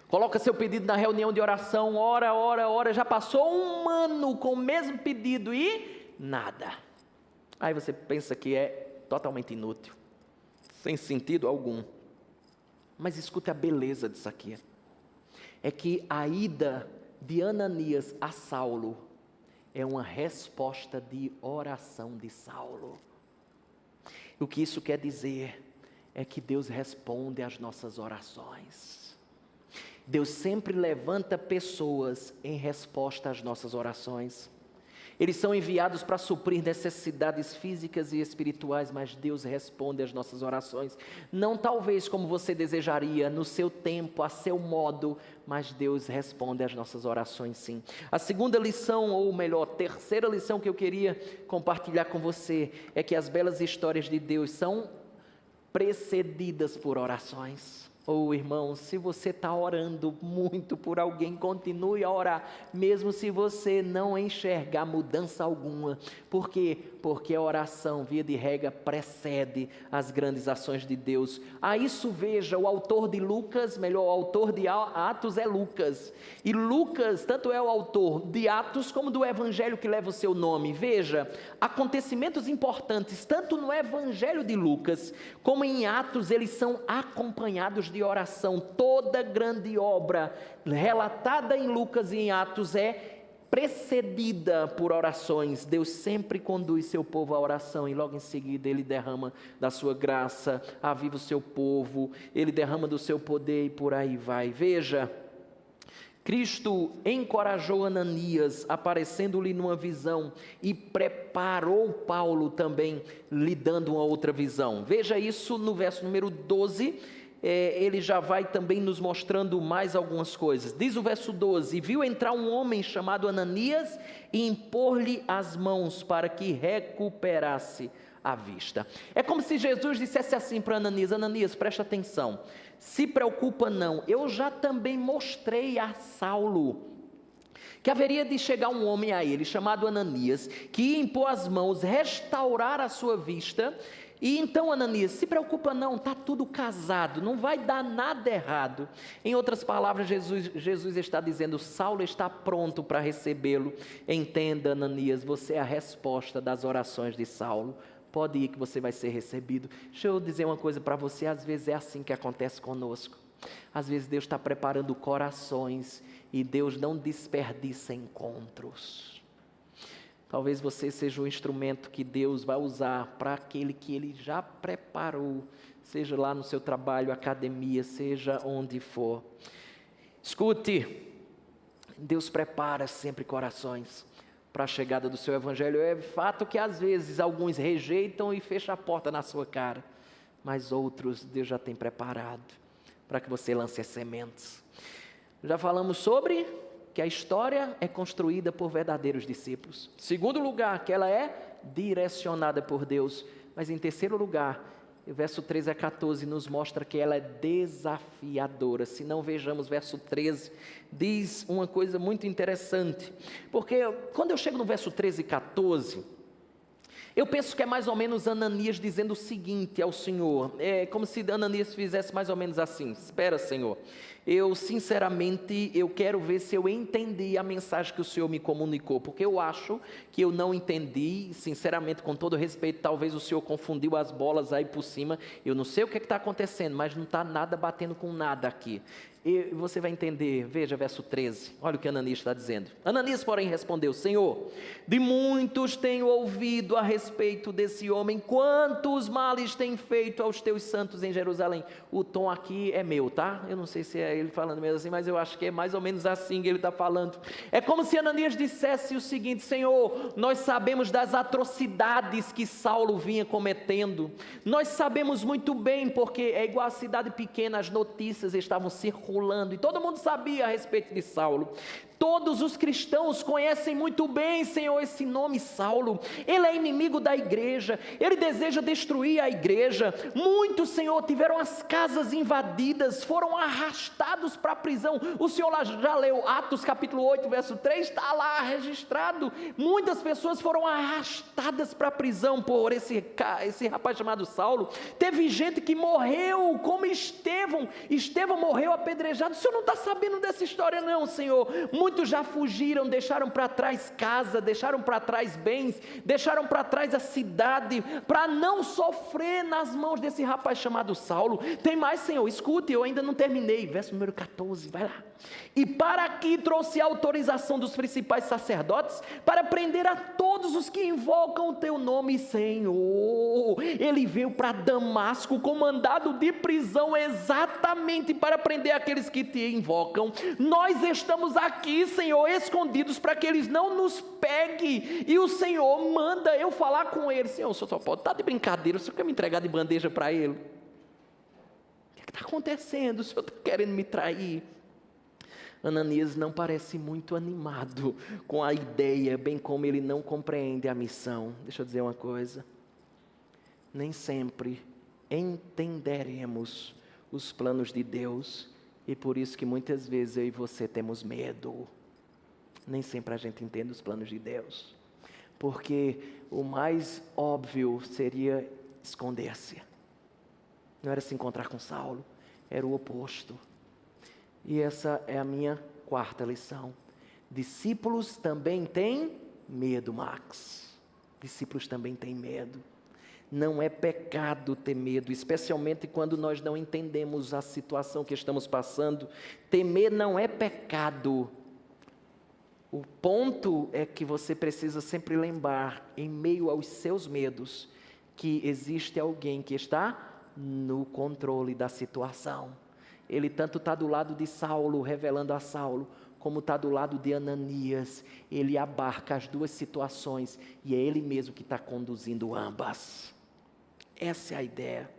coloca seu pedido na reunião de oração, ora, já passou um ano com o mesmo pedido e nada. Aí você pensa que é totalmente inútil, sem sentido algum. Mas escute a beleza disso aqui. É que a ida de Ananias a Saulo é uma resposta de oração de Saulo. O que isso quer dizer é que Deus responde às nossas orações. Deus sempre levanta pessoas em resposta às nossas orações. Eles são enviados para suprir necessidades físicas e espirituais, mas Deus responde às nossas orações. Não talvez como você desejaria, no seu tempo, a seu modo, mas Deus responde às nossas orações sim. A segunda lição, ou melhor, terceira lição que eu queria compartilhar com você, é que as belas histórias de Deus são precedidas por orações. Irmão, se você está orando muito por alguém, continue a orar, mesmo se você não enxergar mudança alguma. Por quê? Porque a oração, via de regra, precede as grandes ações de Deus. A isso veja, o autor de Lucas, melhor, o autor de Atos é Lucas. E Lucas, tanto é o autor de Atos, como do Evangelho que leva o seu nome. Veja, acontecimentos importantes, tanto no Evangelho de Lucas, como em Atos, eles são acompanhados de oração. Toda grande obra relatada em Lucas e em Atos é precedida por orações. Deus sempre conduz seu povo à oração e logo em seguida Ele derrama da sua graça, aviva o seu povo, Ele derrama do seu poder e por aí vai. Veja, Cristo encorajou Ananias, aparecendo-lhe numa visão, e preparou Paulo também, lhe dando uma outra visão. Veja isso no verso número 12, ele já vai também nos mostrando mais algumas coisas. Diz o verso 12: e viu entrar um homem chamado Ananias e impor-lhe as mãos para que recuperasse a vista. É como se Jesus dissesse assim para Ananias: Ananias, presta atenção, se preocupa não, eu já também mostrei a Saulo que haveria de chegar um homem a ele, chamado Ananias, que ia impor as mãos, restaurar a sua vista. E então, Ananias, se preocupa não, está tudo casado, não vai dar nada errado. Em outras palavras, Jesus está dizendo: Saulo está pronto para recebê-lo. Entenda, Ananias, você é a resposta das orações de Saulo. Pode ir que você vai ser recebido. Deixa eu dizer uma coisa para você, às vezes é assim que acontece conosco. Às vezes Deus está preparando corações e Deus não desperdiça encontros. Talvez você seja o instrumento que Deus vai usar para aquele que Ele já preparou, seja lá no seu trabalho, academia, seja onde for. Escute, Deus prepara sempre corações para a chegada do seu Evangelho. É fato que às vezes alguns rejeitam e fecham a porta na sua cara, mas outros Deus já tem preparado para que você lance as sementes. Já falamos sobre que a história é construída por verdadeiros discípulos. Segundo lugar, que ela é direcionada por Deus. Mas em terceiro lugar, o verso 13 a 14 nos mostra que ela é desafiadora. Se não vejamos verso 13, diz uma coisa muito interessante. Porque quando eu chego no verso 13 e 14, eu penso que é mais ou menos Ananias dizendo o seguinte ao Senhor. É como se Ananias fizesse mais ou menos assim: espera, Senhor, eu sinceramente, eu quero ver se eu entendi a mensagem que o Senhor me comunicou, porque eu acho que eu não entendi, sinceramente, com todo respeito, talvez o Senhor confundiu as bolas aí por cima, eu não sei o que está acontecendo, mas não está nada batendo com nada aqui. E você vai entender, veja verso 13, olha o que Ananias está dizendo. Ananias, porém, respondeu: Senhor, de muitos tenho ouvido a respeito desse homem, quantos males tem feito aos teus santos em Jerusalém. O tom aqui é meu, tá? Eu não sei se é ele falando mesmo assim, mas eu acho que é mais ou menos assim que ele está falando. É como se Ananias dissesse o seguinte: Senhor, nós sabemos das atrocidades que Saulo vinha cometendo, nós sabemos muito bem, porque é igual a cidade pequena, as notícias estavam circulando, e todo mundo sabia a respeito de Saulo. Todos os cristãos conhecem muito bem, Senhor, esse nome Saulo. Ele é inimigo da igreja, ele deseja destruir a igreja. Muitos, Senhor, tiveram as casas invadidas, foram arrastados para a prisão. O Senhor já leu Atos capítulo 8, verso 3, está lá registrado. Muitas pessoas foram arrastadas para a prisão por esse rapaz chamado Saulo. Teve gente que morreu, como Estevão. Estevão morreu apedrejado. O Senhor não está sabendo dessa história não, Senhor. Muitos já fugiram, deixaram para trás casa, deixaram para trás bens, deixaram para trás a cidade, para não sofrer nas mãos desse rapaz chamado Saulo. Tem mais, Senhor, escute, eu ainda não terminei, verso número 14, vai lá. E para aqui trouxe a autorização dos principais sacerdotes, para prender a todos os que invocam o teu nome, Senhor. Ele veio para Damasco com mandado de prisão, exatamente para prender aqueles que te invocam. Nós estamos aqui, Senhor, escondidos para que eles não nos peguem, e o Senhor manda eu falar com ele. Senhor, o Senhor só pode estar de brincadeira, o Senhor quer me entregar de bandeja para ele? O que está acontecendo? O Senhor está querendo me trair? Ananias não parece muito animado com a ideia, bem como ele não compreende a missão. Deixa eu dizer uma coisa, nem sempre entenderemos os planos de Deus, e por isso que muitas vezes eu e você temos medo. Nem sempre a gente entende os planos de Deus, porque o mais óbvio seria esconder-se. Não era se encontrar com Saulo, era o oposto. E essa é a minha quarta lição. Discípulos também têm medo, Max. Discípulos também têm medo. Não é pecado ter medo, especialmente quando nós não entendemos a situação que estamos passando. Temer não é pecado. O ponto é que você precisa sempre lembrar, em meio aos seus medos, que existe alguém que está no controle da situação. Ele tanto está do lado de Saulo, revelando a Saulo, como está do lado de Ananias. Ele abarca as duas situações e é ele mesmo que está conduzindo ambas. Essa é a ideia.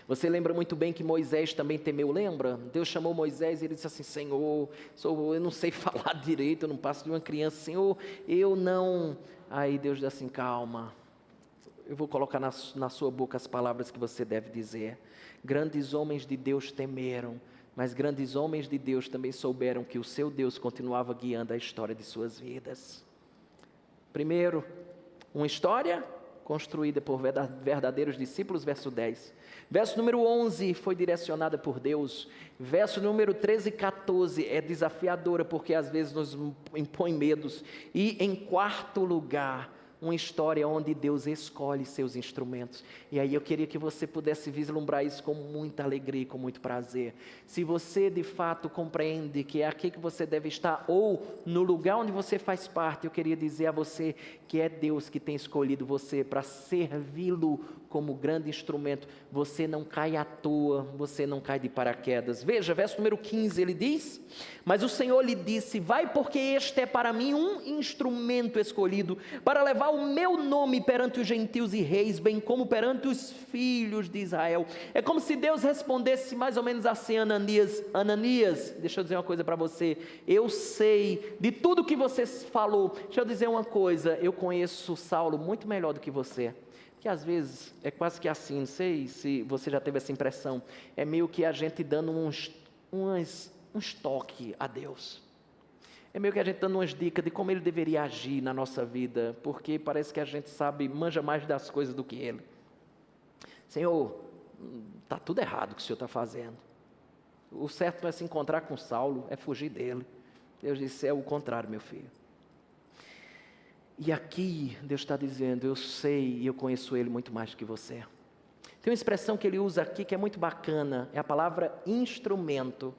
Você lembra muito bem que Moisés também temeu, lembra? Deus chamou Moisés e ele disse assim: Senhor, eu não sei falar direito, eu não passo de uma criança, Senhor, eu não... Aí Deus diz assim: calma, eu vou colocar na sua boca as palavras que você deve dizer. Grandes homens de Deus temeram, mas grandes homens de Deus também souberam que o seu Deus continuava guiando a história de suas vidas. Primeiro, uma história construída por verdadeiros discípulos, verso 10. Verso número 11 foi direcionada por Deus. Verso número 13 e 14 é desafiadora, porque às vezes nos impõe medos. E em quarto lugar, uma história onde Deus escolhe seus instrumentos. E aí eu queria que você pudesse vislumbrar isso com muita alegria e com muito prazer. Se você de fato compreende que é aqui que você deve estar, ou no lugar onde você faz parte, eu queria dizer a você que é Deus que tem escolhido você para servi-lo como grande instrumento. Você não cai à toa, você não cai de paraquedas. Veja, verso número 15, ele diz: mas o Senhor lhe disse: vai, porque este é para mim um instrumento escolhido, para levar o meu nome perante os gentios e reis, bem como perante os filhos de Israel. É como se Deus respondesse mais ou menos assim: Ananias, deixa eu dizer uma coisa para você, eu sei de tudo que você falou. Deixa eu dizer uma coisa, eu conheço Saulo muito melhor do que você. Que às vezes é quase que assim, não sei se você já teve essa impressão, é meio que a gente dando um toque a Deus. É meio que a gente dando umas dicas de como Ele deveria agir na nossa vida, porque parece que a gente sabe, manja mais das coisas do que Ele. Senhor, está tudo errado o que o Senhor está fazendo. O certo não é se encontrar com Saulo, é fugir dele. Deus disse: é o contrário, meu filho. E aqui Deus está dizendo: eu sei e eu conheço Ele muito mais do que você. Tem uma expressão que Ele usa aqui que é muito bacana, é a palavra instrumento.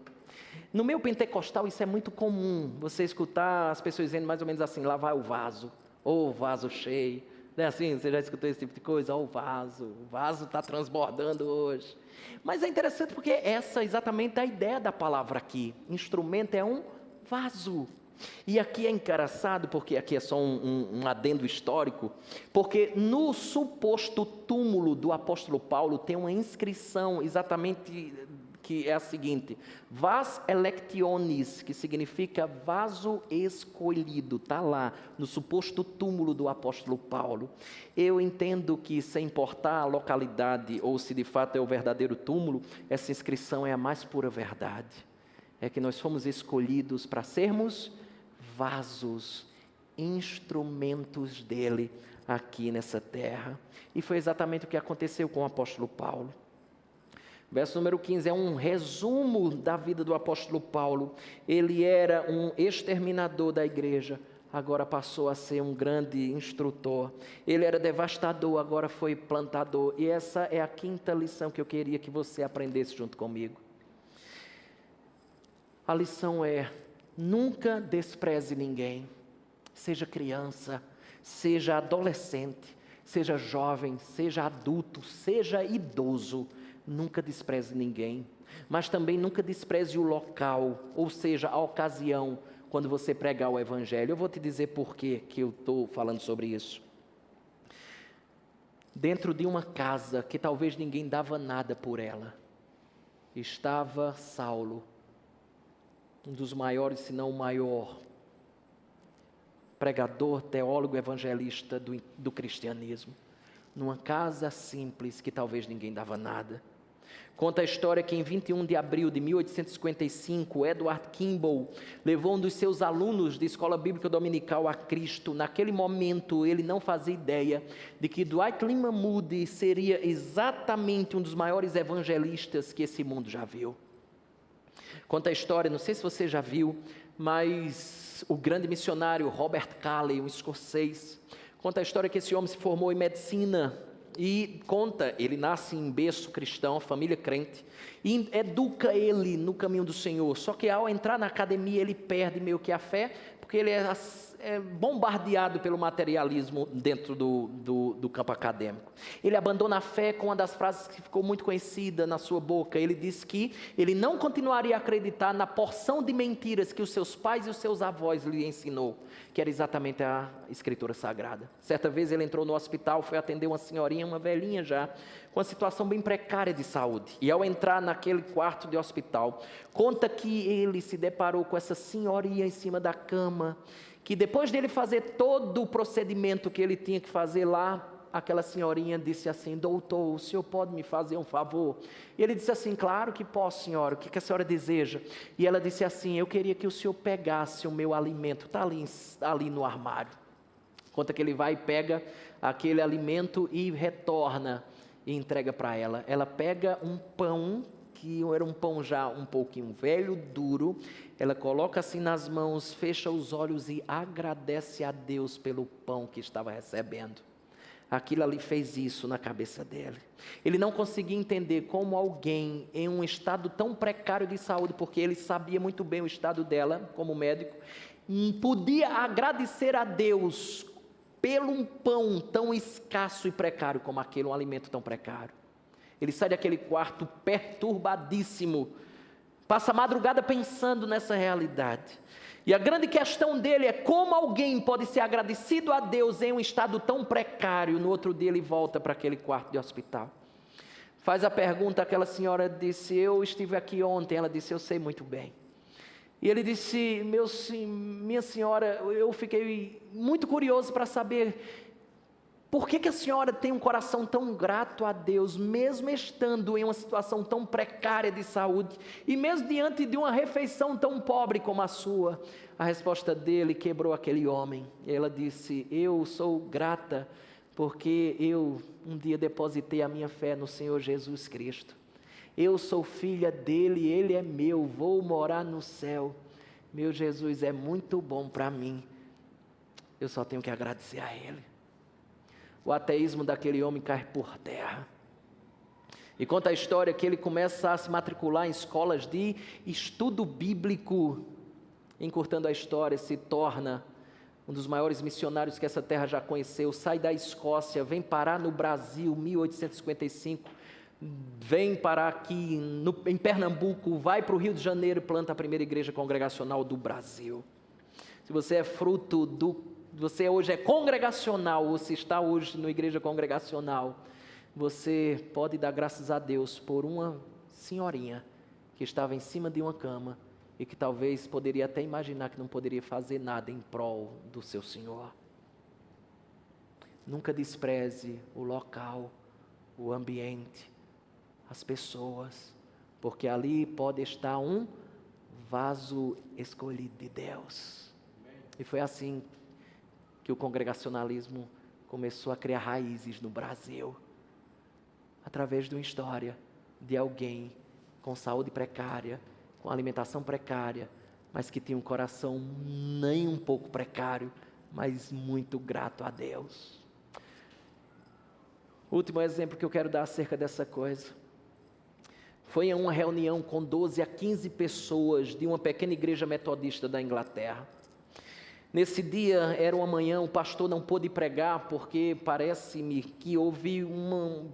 No meio pentecostal isso é muito comum, você escutar as pessoas dizendo mais ou menos assim: lá vai o vaso, ou o vaso cheio. Não é assim? Você já escutou esse tipo de coisa? Ó, o vaso está transbordando hoje. Mas é interessante porque essa é exatamente a ideia da palavra aqui. Instrumento é um vaso. E aqui é engraçado, porque aqui é só um adendo histórico, porque no suposto túmulo do apóstolo Paulo tem uma inscrição exatamente que é a seguinte: vas electionis, que significa vaso escolhido, está lá no suposto túmulo do apóstolo Paulo. Eu entendo que, sem importar a localidade ou se de fato é o verdadeiro túmulo, essa inscrição é a mais pura verdade. É que nós fomos escolhidos para sermos vasos, instrumentos dele aqui nessa terra. E foi exatamente o que aconteceu com o apóstolo Paulo. Verso número 15 é um resumo da vida do apóstolo Paulo. Ele era um exterminador da igreja, agora passou a ser um grande instrutor. Ele era devastador, agora foi plantador. E essa é a quinta lição que eu queria que você aprendesse junto comigo. A lição é: nunca despreze ninguém, seja criança, seja adolescente, seja jovem, seja adulto, seja idoso. Nunca despreze ninguém, mas também nunca despreze o local, ou seja, a ocasião, quando você pregar o evangelho. Eu vou te dizer por que eu estou falando sobre isso. Dentro de uma casa que talvez ninguém dava nada por ela, estava Saulo, um dos maiores, se não o maior, pregador, teólogo, evangelista do cristianismo, numa casa simples que talvez ninguém dava nada. Conta a história que em 21 de abril de 1855, Edward Kimball levou um dos seus alunos de escola bíblica dominical a Cristo. Naquele momento, ele não fazia ideia de que Dwight Lyman Moody seria exatamente um dos maiores evangelistas que esse mundo já viu. Conta a história, não sei se você já viu, mas o grande missionário Robert Calley, um escocês, conta a história que esse homem se formou em medicina. E conta, ele nasce em berço cristão, família crente, e educa ele no caminho do Senhor. Só que ao entrar na academia ele perde meio que a fé, porque ele é bombardeado pelo materialismo dentro do campo acadêmico. Ele abandona a fé com uma das frases que ficou muito conhecida na sua boca. Ele disse que ele não continuaria a acreditar na porção de mentiras que os seus pais e os seus avós lhe ensinou, que era exatamente a Escritura Sagrada. Certa vez ele entrou no hospital, foi atender uma senhorinha, uma velhinha já, com uma situação bem precária de saúde. E ao entrar naquele quarto de hospital, conta que ele se deparou com essa senhorinha em cima da cama, que depois dele fazer todo o procedimento que ele tinha que fazer lá, aquela senhorinha disse assim: doutor, o senhor pode me fazer um favor? E ele disse assim: claro que posso, senhora, o que a senhora deseja? E ela disse assim: eu queria que o senhor pegasse o meu alimento, está ali no armário. Conta que ele vai e pega aquele alimento e retorna e entrega para ela. Ela pega um pão, que era um pão já um pouquinho velho, duro, ela coloca assim nas mãos, fecha os olhos e agradece a Deus pelo pão que estava recebendo. Aquilo ali fez isso na cabeça dele. Ele não conseguia entender como alguém em um estado tão precário de saúde, porque ele sabia muito bem o estado dela como médico, podia agradecer a Deus pelo um pão tão escasso e precário como aquele, um alimento tão precário. Ele sai daquele quarto perturbadíssimo, passa a madrugada pensando nessa realidade. E a grande questão dele é como alguém pode ser agradecido a Deus em um estado tão precário. No outro dia ele volta para aquele quarto de hospital. Faz a pergunta, aquela senhora disse: eu estive aqui ontem. Ela disse: eu sei muito bem. E ele disse: minha senhora, eu fiquei muito curioso para saber por que a senhora tem um coração tão grato a Deus, mesmo estando em uma situação tão precária de saúde, e mesmo diante de uma refeição tão pobre como a sua? A resposta dele quebrou aquele homem. Ela disse: eu sou grata, porque eu um dia depositei a minha fé no Senhor Jesus Cristo. Eu sou filha dele, ele é meu, vou morar no céu. Meu Jesus é muito bom para mim, eu só tenho que agradecer a ele. O ateísmo daquele homem cai por terra. E conta a história que ele começa a se matricular em escolas de estudo bíblico. Encurtando a história, se torna um dos maiores missionários que essa terra já conheceu. Sai da Escócia, vem parar no Brasil, 1855. Vem parar aqui em Pernambuco, vai para o Rio de Janeiro e planta a primeira igreja congregacional do Brasil. Se você é fruto você hoje é congregacional, ou se está hoje na igreja congregacional, você pode dar graças a Deus por uma senhorinha que estava em cima de uma cama e que talvez poderia até imaginar que não poderia fazer nada em prol do seu Senhor. Nunca despreze o local, o ambiente, as pessoas, porque ali pode estar um vaso escolhido de Deus. E foi assim que o congregacionalismo começou a criar raízes no Brasil, através de uma história de alguém com saúde precária, com alimentação precária, mas que tinha um coração nem um pouco precário, mas muito grato a Deus. O último exemplo que eu quero dar acerca dessa coisa foi em uma reunião com 12 a 15 pessoas de uma pequena igreja metodista da Inglaterra. Nesse dia, era uma manhã, o pastor não pôde pregar porque parece-me que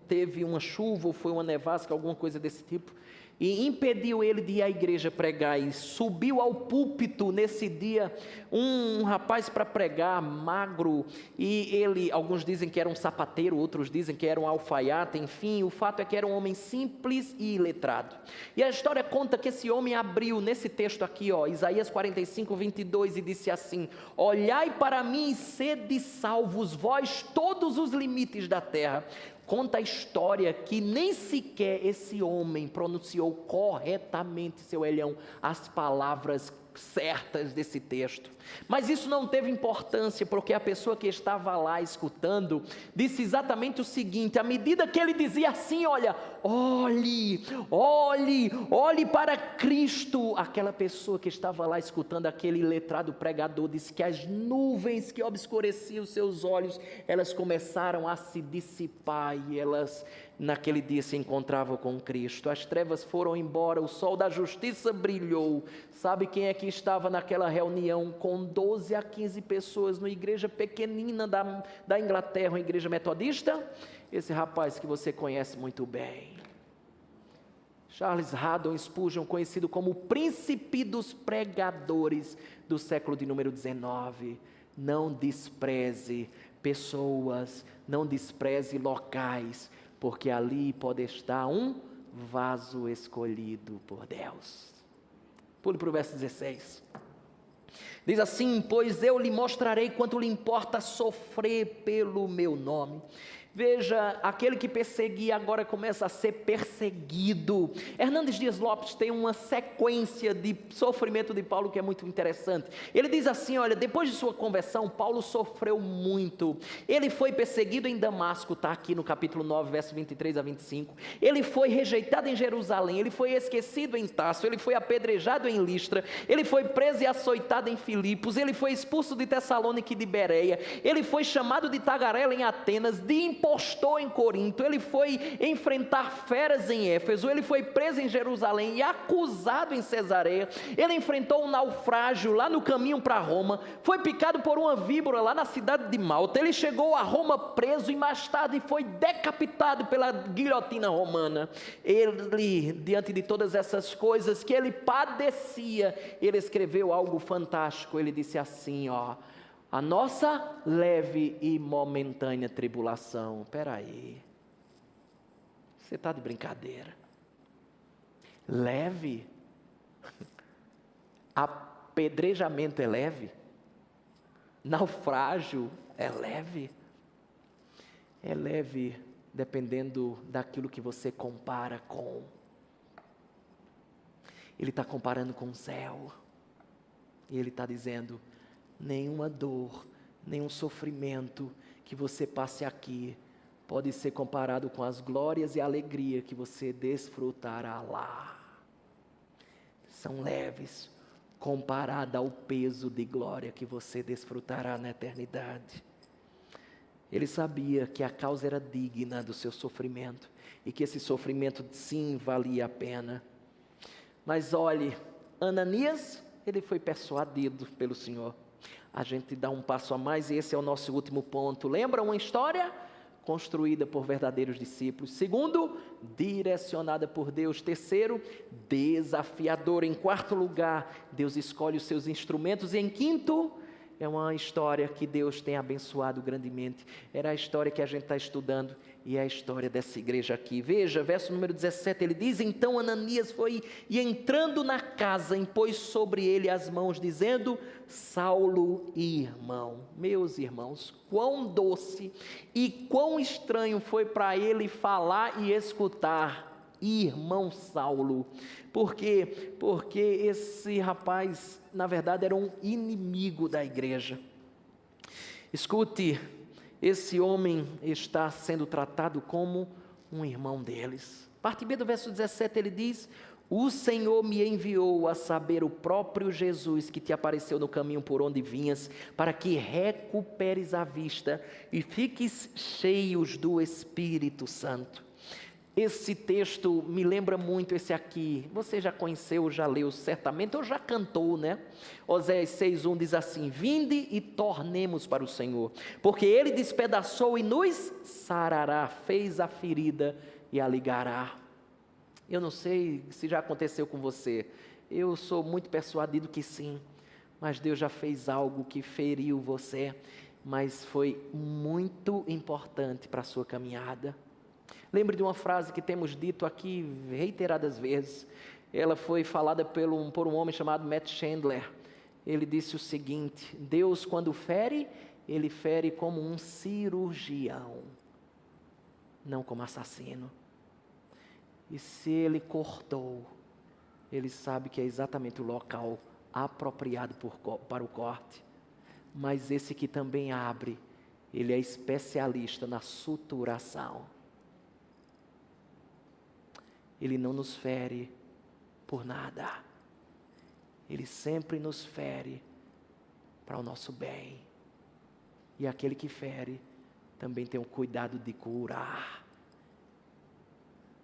teve uma chuva ou foi uma nevasca, alguma coisa desse tipo, e impediu ele de ir à igreja pregar. E subiu ao púlpito nesse dia um rapaz para pregar, magro, e ele, alguns dizem que era um sapateiro, outros dizem que era um alfaiate, enfim, o fato é que era um homem simples e iletrado. E a história conta que esse homem abriu nesse texto aqui, Isaías 45, 22, e disse assim: olhai para mim e sede salvos, vós todos os limites da terra. Conta a história que nem sequer esse homem pronunciou corretamente, seu Elião, as palavras certas desse texto. Mas isso não teve importância, porque a pessoa que estava lá escutando disse exatamente o seguinte: à medida que ele dizia assim, olhe para Cristo, aquela pessoa que estava lá escutando aquele letrado pregador disse que as nuvens que obscureciam seus olhos, elas começaram a se dissipar e elas naquele dia se encontravam com Cristo. As trevas foram embora, o sol da justiça brilhou. Sabe quem é que estava naquela reunião com 12 a 15 pessoas, numa igreja pequenina da Inglaterra, uma igreja metodista? Esse rapaz que você conhece muito bem, Charles Haddon Spurgeon, conhecido como o príncipe dos pregadores do século de número 19. Não despreze pessoas, não despreze locais, porque ali pode estar um vaso escolhido por Deus. Pule para o verso 16. Diz assim: pois eu lhe mostrarei quanto lhe importa sofrer pelo meu nome. Veja, aquele que perseguia agora começa a ser perseguido. Hernandes Dias Lopes tem uma sequência de sofrimento de Paulo que é muito interessante. Ele diz assim, olha, depois de sua conversão, Paulo sofreu muito. Ele foi perseguido em Damasco, está aqui no capítulo 9, verso 23 a 25. Ele foi rejeitado em Jerusalém, ele foi esquecido em Tarso, ele foi apedrejado em Listra, ele foi preso e açoitado em Filipos, ele foi expulso de Tessalônica e de Bereia, ele foi chamado de tagarela em Atenas, de impostor em Corinto, ele foi enfrentar feras em Éfeso, ele foi preso em Jerusalém e acusado em Cesareia, ele enfrentou um naufrágio lá no caminho para Roma, foi picado por uma víbora lá na cidade de Malta, ele chegou a Roma preso e mais tarde foi decapitado pela guilhotina romana. Ele, diante de todas essas coisas que ele padecia, ele escreveu algo fantástico. Ele disse assim, a nossa leve e momentânea tribulação. Espera aí, você está de brincadeira? Leve? Apedrejamento é leve? Naufrágio é leve? É leve dependendo daquilo que você compara com. Ele está comparando com o céu, e ele está dizendo: nenhuma dor, nenhum sofrimento que você passe aqui pode ser comparado com as glórias e a alegria que você desfrutará lá. São leves comparada ao peso de glória que você desfrutará na eternidade. Ele sabia que a causa era digna do seu sofrimento e que esse sofrimento sim valia a pena. Mas olhe, Ananias, ele foi persuadido pelo Senhor. A gente dá um passo a mais e esse é o nosso último ponto. Lembra uma história construída por verdadeiros discípulos. Segundo, direcionada por Deus. Terceiro, desafiadora. Em quarto lugar, Deus escolhe os seus instrumentos. E em quinto, é uma história que Deus tem abençoado grandemente. Era a história que a gente está estudando e é a história dessa igreja aqui. Veja, verso número 17, ele diz: então Ananias foi e entrando na casa, impôs sobre ele as mãos, dizendo: Saulo, irmão. Meus irmãos, quão doce e quão estranho foi para ele falar e escutar: irmão Saulo. Por quê? Porque esse rapaz, na verdade, era um inimigo da igreja. Escute, esse homem está sendo tratado como um irmão deles. Parte B do verso 17, ele diz: o Senhor me enviou, a saber, o próprio Jesus que te apareceu no caminho por onde vinhas, para que recuperes a vista e fiques cheios do Espírito Santo. Esse texto me lembra muito esse aqui. Você já conheceu, já leu certamente, ou já cantou, né? Oséias 6:1 diz assim: vinde e tornemos para o Senhor, porque Ele despedaçou e nos sarará, fez a ferida e a ligará. Eu não sei se já aconteceu com você, eu sou muito persuadido que sim, mas Deus já fez algo que feriu você, mas foi muito importante para a sua caminhada. Lembre de uma frase que temos dito aqui reiteradas vezes. Ela foi falada por um homem chamado Matt Chandler. Ele disse o seguinte: Deus, quando fere, Ele fere como um cirurgião, não como assassino. E se Ele cortou, Ele sabe que é exatamente o local apropriado para o corte. Mas esse que também abre, Ele é especialista na suturação. Ele não nos fere por nada. Ele sempre nos fere para o nosso bem. E aquele que fere também tem o cuidado de curar,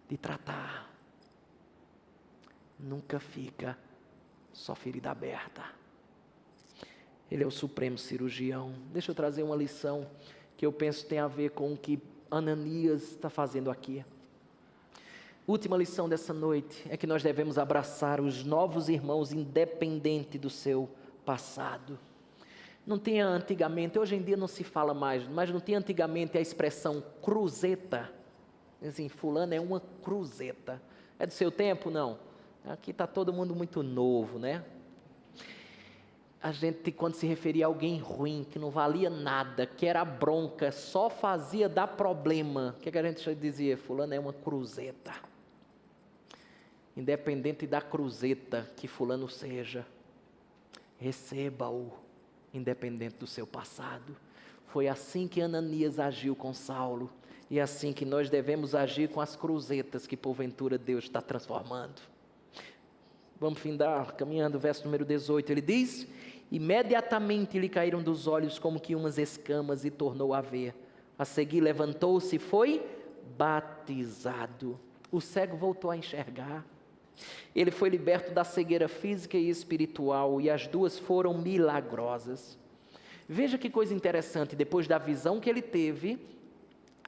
de tratar. Nunca fica só ferida aberta. Ele é o supremo cirurgião. Deixa eu trazer uma lição que eu penso tem a ver com o que Ananias está fazendo aqui. Última lição dessa noite é que nós devemos abraçar os novos irmãos independente do seu passado. Não tinha antigamente, hoje em dia não se fala mais, mas não tinha antigamente a expressão cruzeta. Assim, fulano é uma cruzeta. É do seu tempo? Não. Aqui está todo mundo muito novo, né? A gente, quando se referia a alguém ruim, que não valia nada, que era bronca, só fazia dar problema, o que a gente dizia? Fulano é uma cruzeta. Independente da cruzeta que fulano seja, receba-o, independente do seu passado. Foi assim que Ananias agiu com Saulo, e é assim que nós devemos agir com as cruzetas que porventura Deus está transformando. Vamos findar, caminhando, verso número 18, ele diz: imediatamente lhe caíram dos olhos como que umas escamas e tornou a ver. A seguir levantou-se e foi batizado. O cego voltou a enxergar. Ele foi liberto da cegueira física e espiritual, e as duas foram milagrosas. Veja que coisa interessante, depois da visão que ele teve,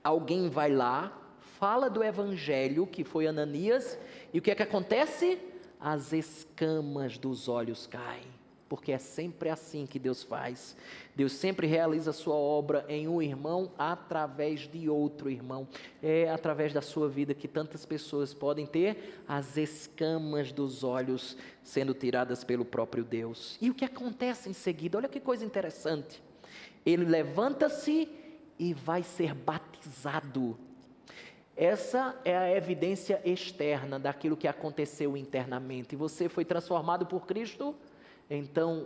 alguém vai lá, fala do evangelho, que foi Ananias, e o que é que acontece? As escamas dos olhos caem. Porque é sempre assim que Deus faz. Deus sempre realiza a sua obra em um irmão através de outro irmão. É através da sua vida que tantas pessoas podem ter as escamas dos olhos sendo tiradas pelo próprio Deus. E o que acontece em seguida? Olha que coisa interessante. Ele levanta-se e vai ser batizado. Essa é a evidência externa daquilo que aconteceu internamente. Você foi transformado por Cristo. Então,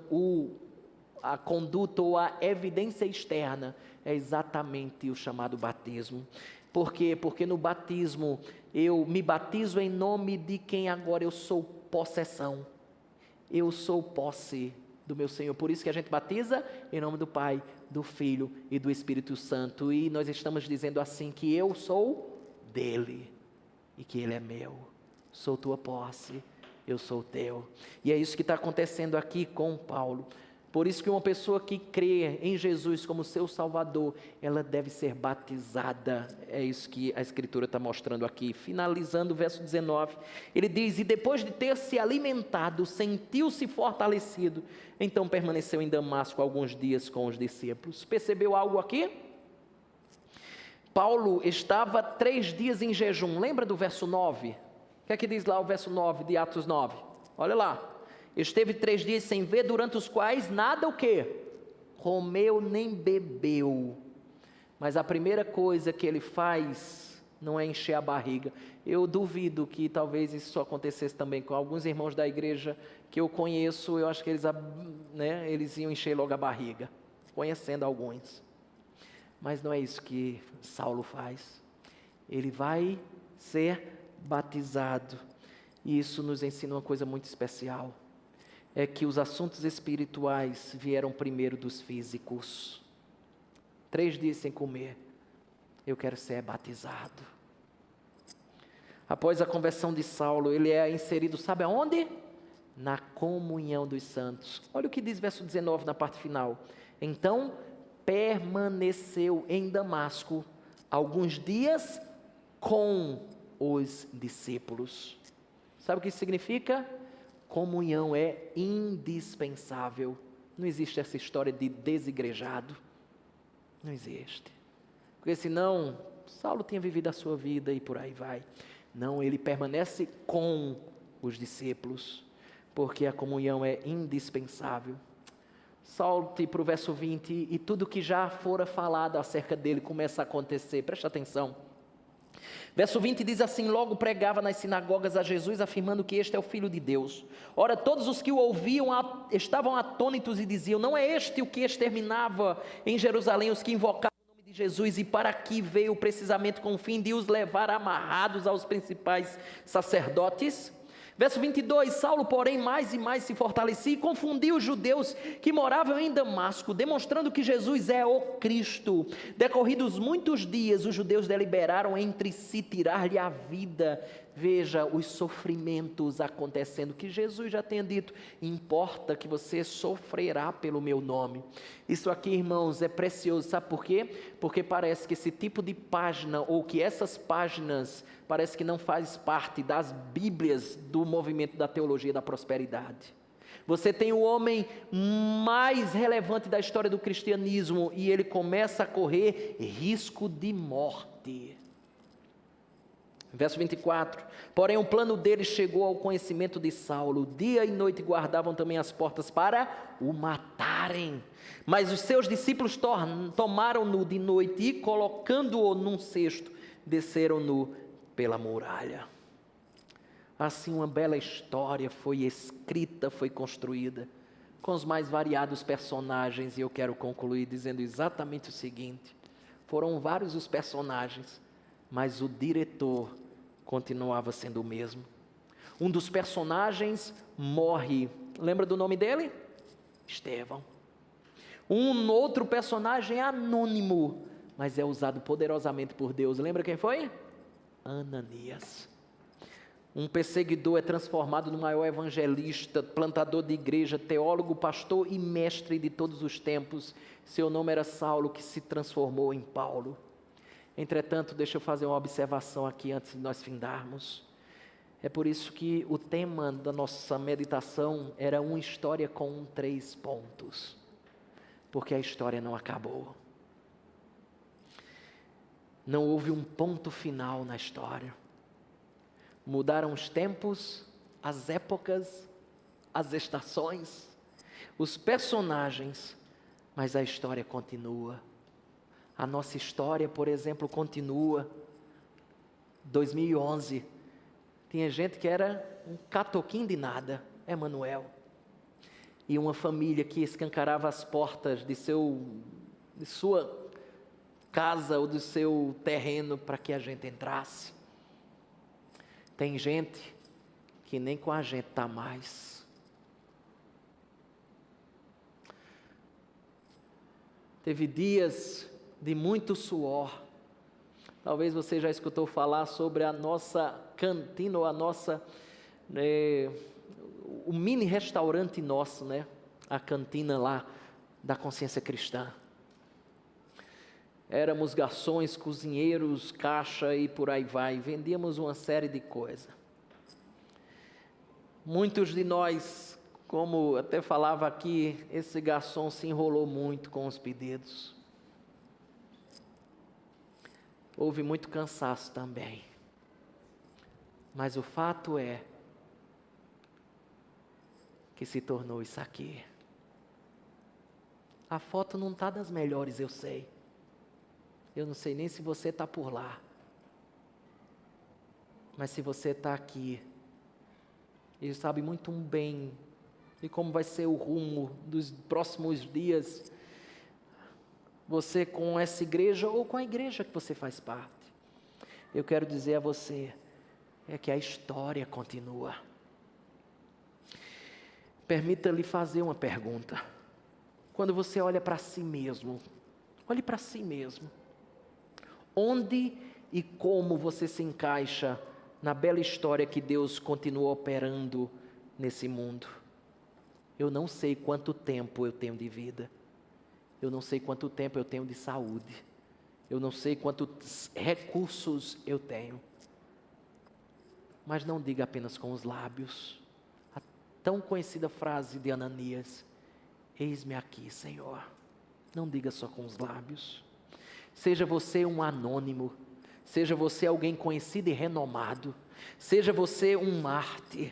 a conduta ou a evidência externa é exatamente o chamado batismo. Por quê? Porque no batismo, eu me batizo em nome de quem agora eu sou possessão. Eu sou posse do meu Senhor. Por isso que a gente batiza em nome do Pai, do Filho e do Espírito Santo. E nós estamos dizendo assim que eu sou dele e que ele é meu. Sou tua posse. Eu sou teu. E é isso que está acontecendo aqui com Paulo. Por isso que uma pessoa que crê em Jesus como seu Salvador, ela deve ser batizada. É isso que a Escritura está mostrando aqui. Finalizando o verso 19, ele diz: e depois de ter se alimentado, sentiu-se fortalecido, então permaneceu em Damasco alguns dias com os discípulos. Percebeu algo aqui? Paulo estava 3 dias em jejum. Lembra do verso 9? O que é que diz lá o verso 9 de Atos 9? Olha lá. Esteve 3 dias sem ver, durante os quais nada o quê? Comeu nem bebeu. Mas a primeira coisa que ele faz não é encher a barriga. Eu duvido que talvez isso acontecesse também com alguns irmãos da igreja que eu conheço. Eu acho que eles iam encher logo a barriga, conhecendo alguns. Mas não é isso que Saulo faz. Ele vai ser batizado. E isso nos ensina uma coisa muito especial. É que os assuntos espirituais vieram primeiro dos físicos. 3 dias sem comer, eu quero ser batizado. Após a conversão de Saulo, ele é inserido, sabe aonde? Na comunhão dos santos. Olha o que diz verso 19 na parte final. Então, permaneceu em Damasco alguns dias com os discípulos. Sabe o que isso significa? Comunhão é indispensável. Não existe essa história de desigrejado. Não existe. Porque senão, Saulo tinha vivido a sua vida e por aí vai. Não, ele permanece com os porque a comunhão é indispensável. Solte para o verso 20 e tudo que já fora falado acerca dele começa a acontecer. Preste atenção. Verso 20 diz assim: logo pregava nas sinagogas a Jesus, afirmando que este é o Filho de Deus. Ora, todos os que o ouviam estavam atônitos e diziam: não é este o que exterminava em Jerusalém os que invocavam o nome de Jesus, e para aqui veio precisamente com o fim de os levar amarrados aos principais sacerdotes? Verso 22, Saulo, porém, mais e mais se fortalecia e confundia os judeus que moravam em Damasco, demonstrando que Jesus é o Cristo. Decorridos muitos dias, os judeus deliberaram entre si tirar-lhe a vida. Veja os sofrimentos acontecendo, que Jesus já tinha dito: importa que você sofrerá pelo meu nome. Isso aqui, irmãos, é precioso, sabe por quê? Porque parece que esse tipo de página, ou que essas páginas, parece que não faz parte das bíblias do movimento da teologia da prosperidade. Você tem o homem mais relevante da história do cristianismo e ele começa a correr risco de morte. Verso 24, porém o plano deles chegou ao conhecimento de Saulo, dia e noite guardavam também as portas para o matarem, mas os seus discípulos tomaram-no de noite e colocando-o num cesto, desceram-no pela muralha. Assim uma bela história foi escrita, foi construída, com os mais variados personagens, e eu quero concluir dizendo exatamente o seguinte: foram vários os personagens, mas o diretor continuava sendo o mesmo. Um dos personagens morre, lembra do nome dele? Estevão. Um outro personagem anônimo, mas é usado poderosamente por Deus, lembra quem foi? Ananias. Um perseguidor é transformado no maior evangelista, plantador de igreja, teólogo, pastor e mestre de todos os tempos. Seu nome era Saulo, que se transformou em Paulo. Entretanto, deixa eu fazer uma observação aqui antes de nós findarmos. É por isso que o tema da nossa meditação era uma história com 3 pontos. Porque a história não acabou. Não houve um ponto final na história. Mudaram os tempos, as épocas, as estações, os personagens, mas a história continua. A nossa história, por exemplo, continua. 2011, tinha gente que era um catoquinho de nada, Emanuel. E uma família que escancarava as portas de sua casa ou do seu terreno para que a gente entrasse. Tem gente que nem com a gente está mais. Teve dias de muito suor. Talvez você já escutou falar sobre a nossa cantina ou o mini restaurante nosso, né? a cantina lá da Consciência Cristã. Éramos garçons, cozinheiros, caixa e por aí vai. Vendíamos uma série de coisas. Muitos de nós, como até falava aqui, esse garçom se enrolou muito com os pedidos. Houve muito cansaço também. Mas o fato é que se tornou isso aqui. A foto não está das melhores, eu sei. Eu não sei nem se você está por lá. Mas se você está aqui, Ele sabe muito bem de como vai ser o rumo dos próximos dias. Você com essa igreja ou com a igreja que você faz parte. Eu quero dizer a você, é que a história continua. Permita-lhe fazer uma pergunta. Quando você olha para si mesmo, olhe para si mesmo. Onde e como você se encaixa na bela história que Deus continua operando nesse mundo? Eu não sei quanto tempo eu tenho de vida. Eu não sei quanto tempo eu tenho de saúde. Eu não sei quantos recursos eu tenho. Mas não diga apenas com os lábios. A tão conhecida frase de Ananias: eis-me aqui, Senhor. Não diga só com os lábios. Seja você um anônimo, seja você alguém conhecido e renomado, seja você um mártir,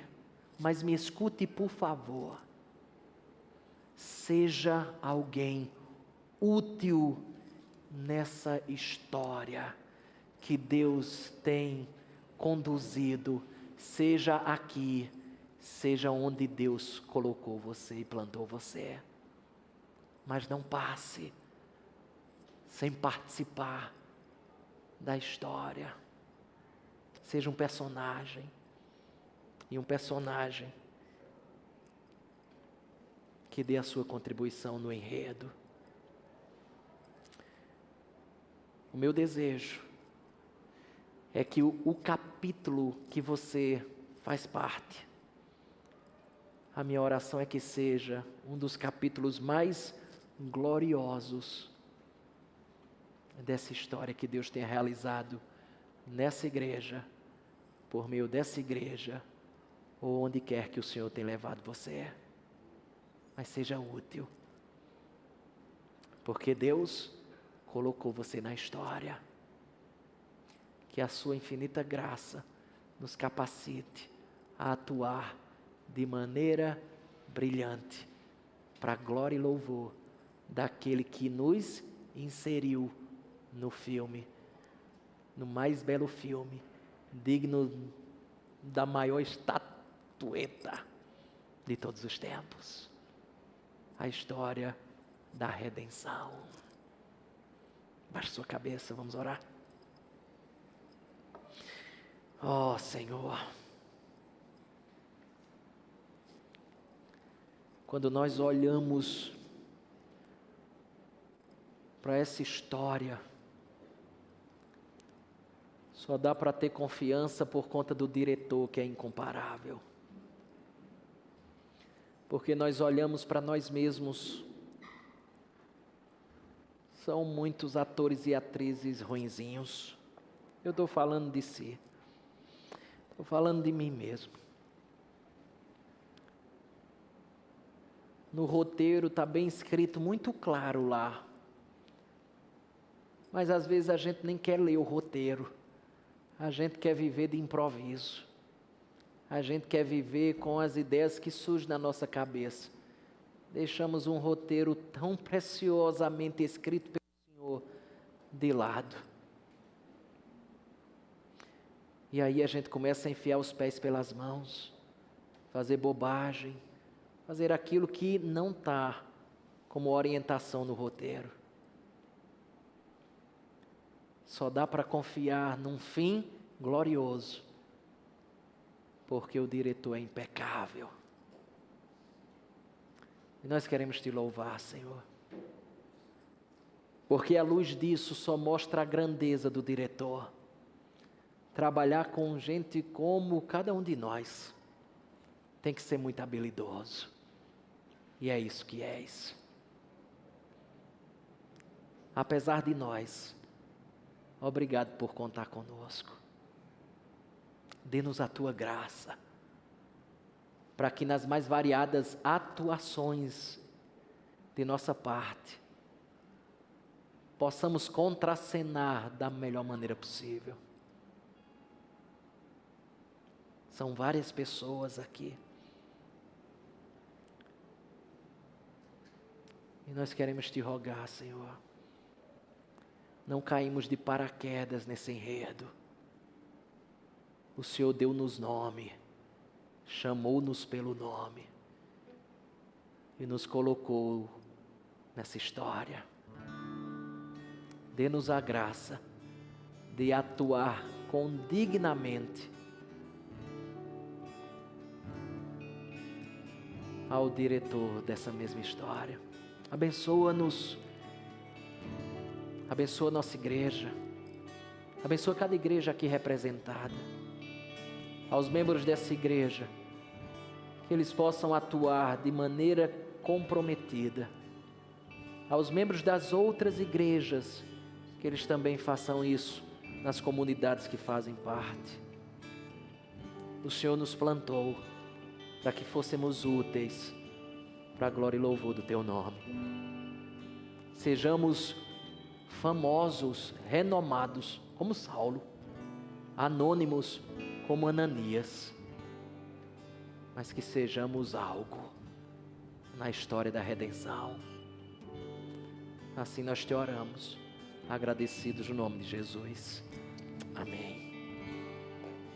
mas me escute por favor. Seja alguém útil nessa história que Deus tem conduzido, seja aqui, seja onde Deus colocou você e plantou você. Mas não passe sem participar da história. Seja um personagem, e um personagem que dê a sua contribuição no enredo. O meu desejo é que o capítulo que você faz parte, a minha oração é que seja um dos capítulos mais gloriosos dessa história que Deus tem realizado nessa igreja, por meio dessa igreja, ou onde quer que o Senhor tenha levado você. Mas seja útil, porque Deus colocou você na história. Que a sua infinita graça nos capacite a atuar de maneira brilhante, para a glória e louvor daquele que nos inseriu no filme, no mais belo filme, digno da maior estatueta de todos os tempos, a história da redenção. Baixe sua cabeça, vamos orar. Oh Senhor, quando nós olhamos para essa história, só dá para ter confiança por conta do diretor, que é incomparável. Porque nós olhamos para nós mesmos, são muitos atores e atrizes ruinzinhos. Eu estou falando de si, estou falando de mim mesmo. No roteiro está bem escrito, muito claro lá. Mas às vezes a gente nem quer ler o roteiro. A gente quer viver de improviso. A gente quer viver com as ideias que surgem na nossa cabeça. Deixamos um roteiro tão preciosamente escrito pelo Senhor de lado. E aí a gente começa a enfiar os pés pelas mãos, fazer bobagem, fazer aquilo que não está como orientação no roteiro. Só dá para confiar num fim glorioso, porque o diretor é impecável. E nós queremos te louvar, Senhor, porque a luz disso só mostra a grandeza do diretor. Trabalhar com gente como cada um de nós tem que ser muito habilidoso. E é isso que és. Apesar de nós, obrigado por contar conosco. Dê-nos a tua graça, para que nas mais variadas atuações de nossa parte, possamos contracenar da melhor maneira possível. São várias pessoas aqui. E nós queremos te rogar, Senhor. Não caímos de paraquedas nesse enredo. O Senhor deu-nos nome, chamou-nos pelo nome e nos colocou nessa história. Dê-nos a graça de atuar condignamente ao diretor dessa mesma história. Abençoa-nos, abençoa a nossa igreja, abençoa cada igreja aqui representada, aos membros dessa igreja, que eles possam atuar de maneira comprometida, aos membros das outras igrejas, que eles também façam isso nas comunidades que fazem parte. O Senhor nos plantou para que fôssemos úteis para a glória e louvor do Teu nome. Sejamos famosos, renomados como Saulo, anônimos como Ananias, mas que sejamos algo na história da redenção. Assim nós te oramos, agradecidos no nome de Jesus. Amém.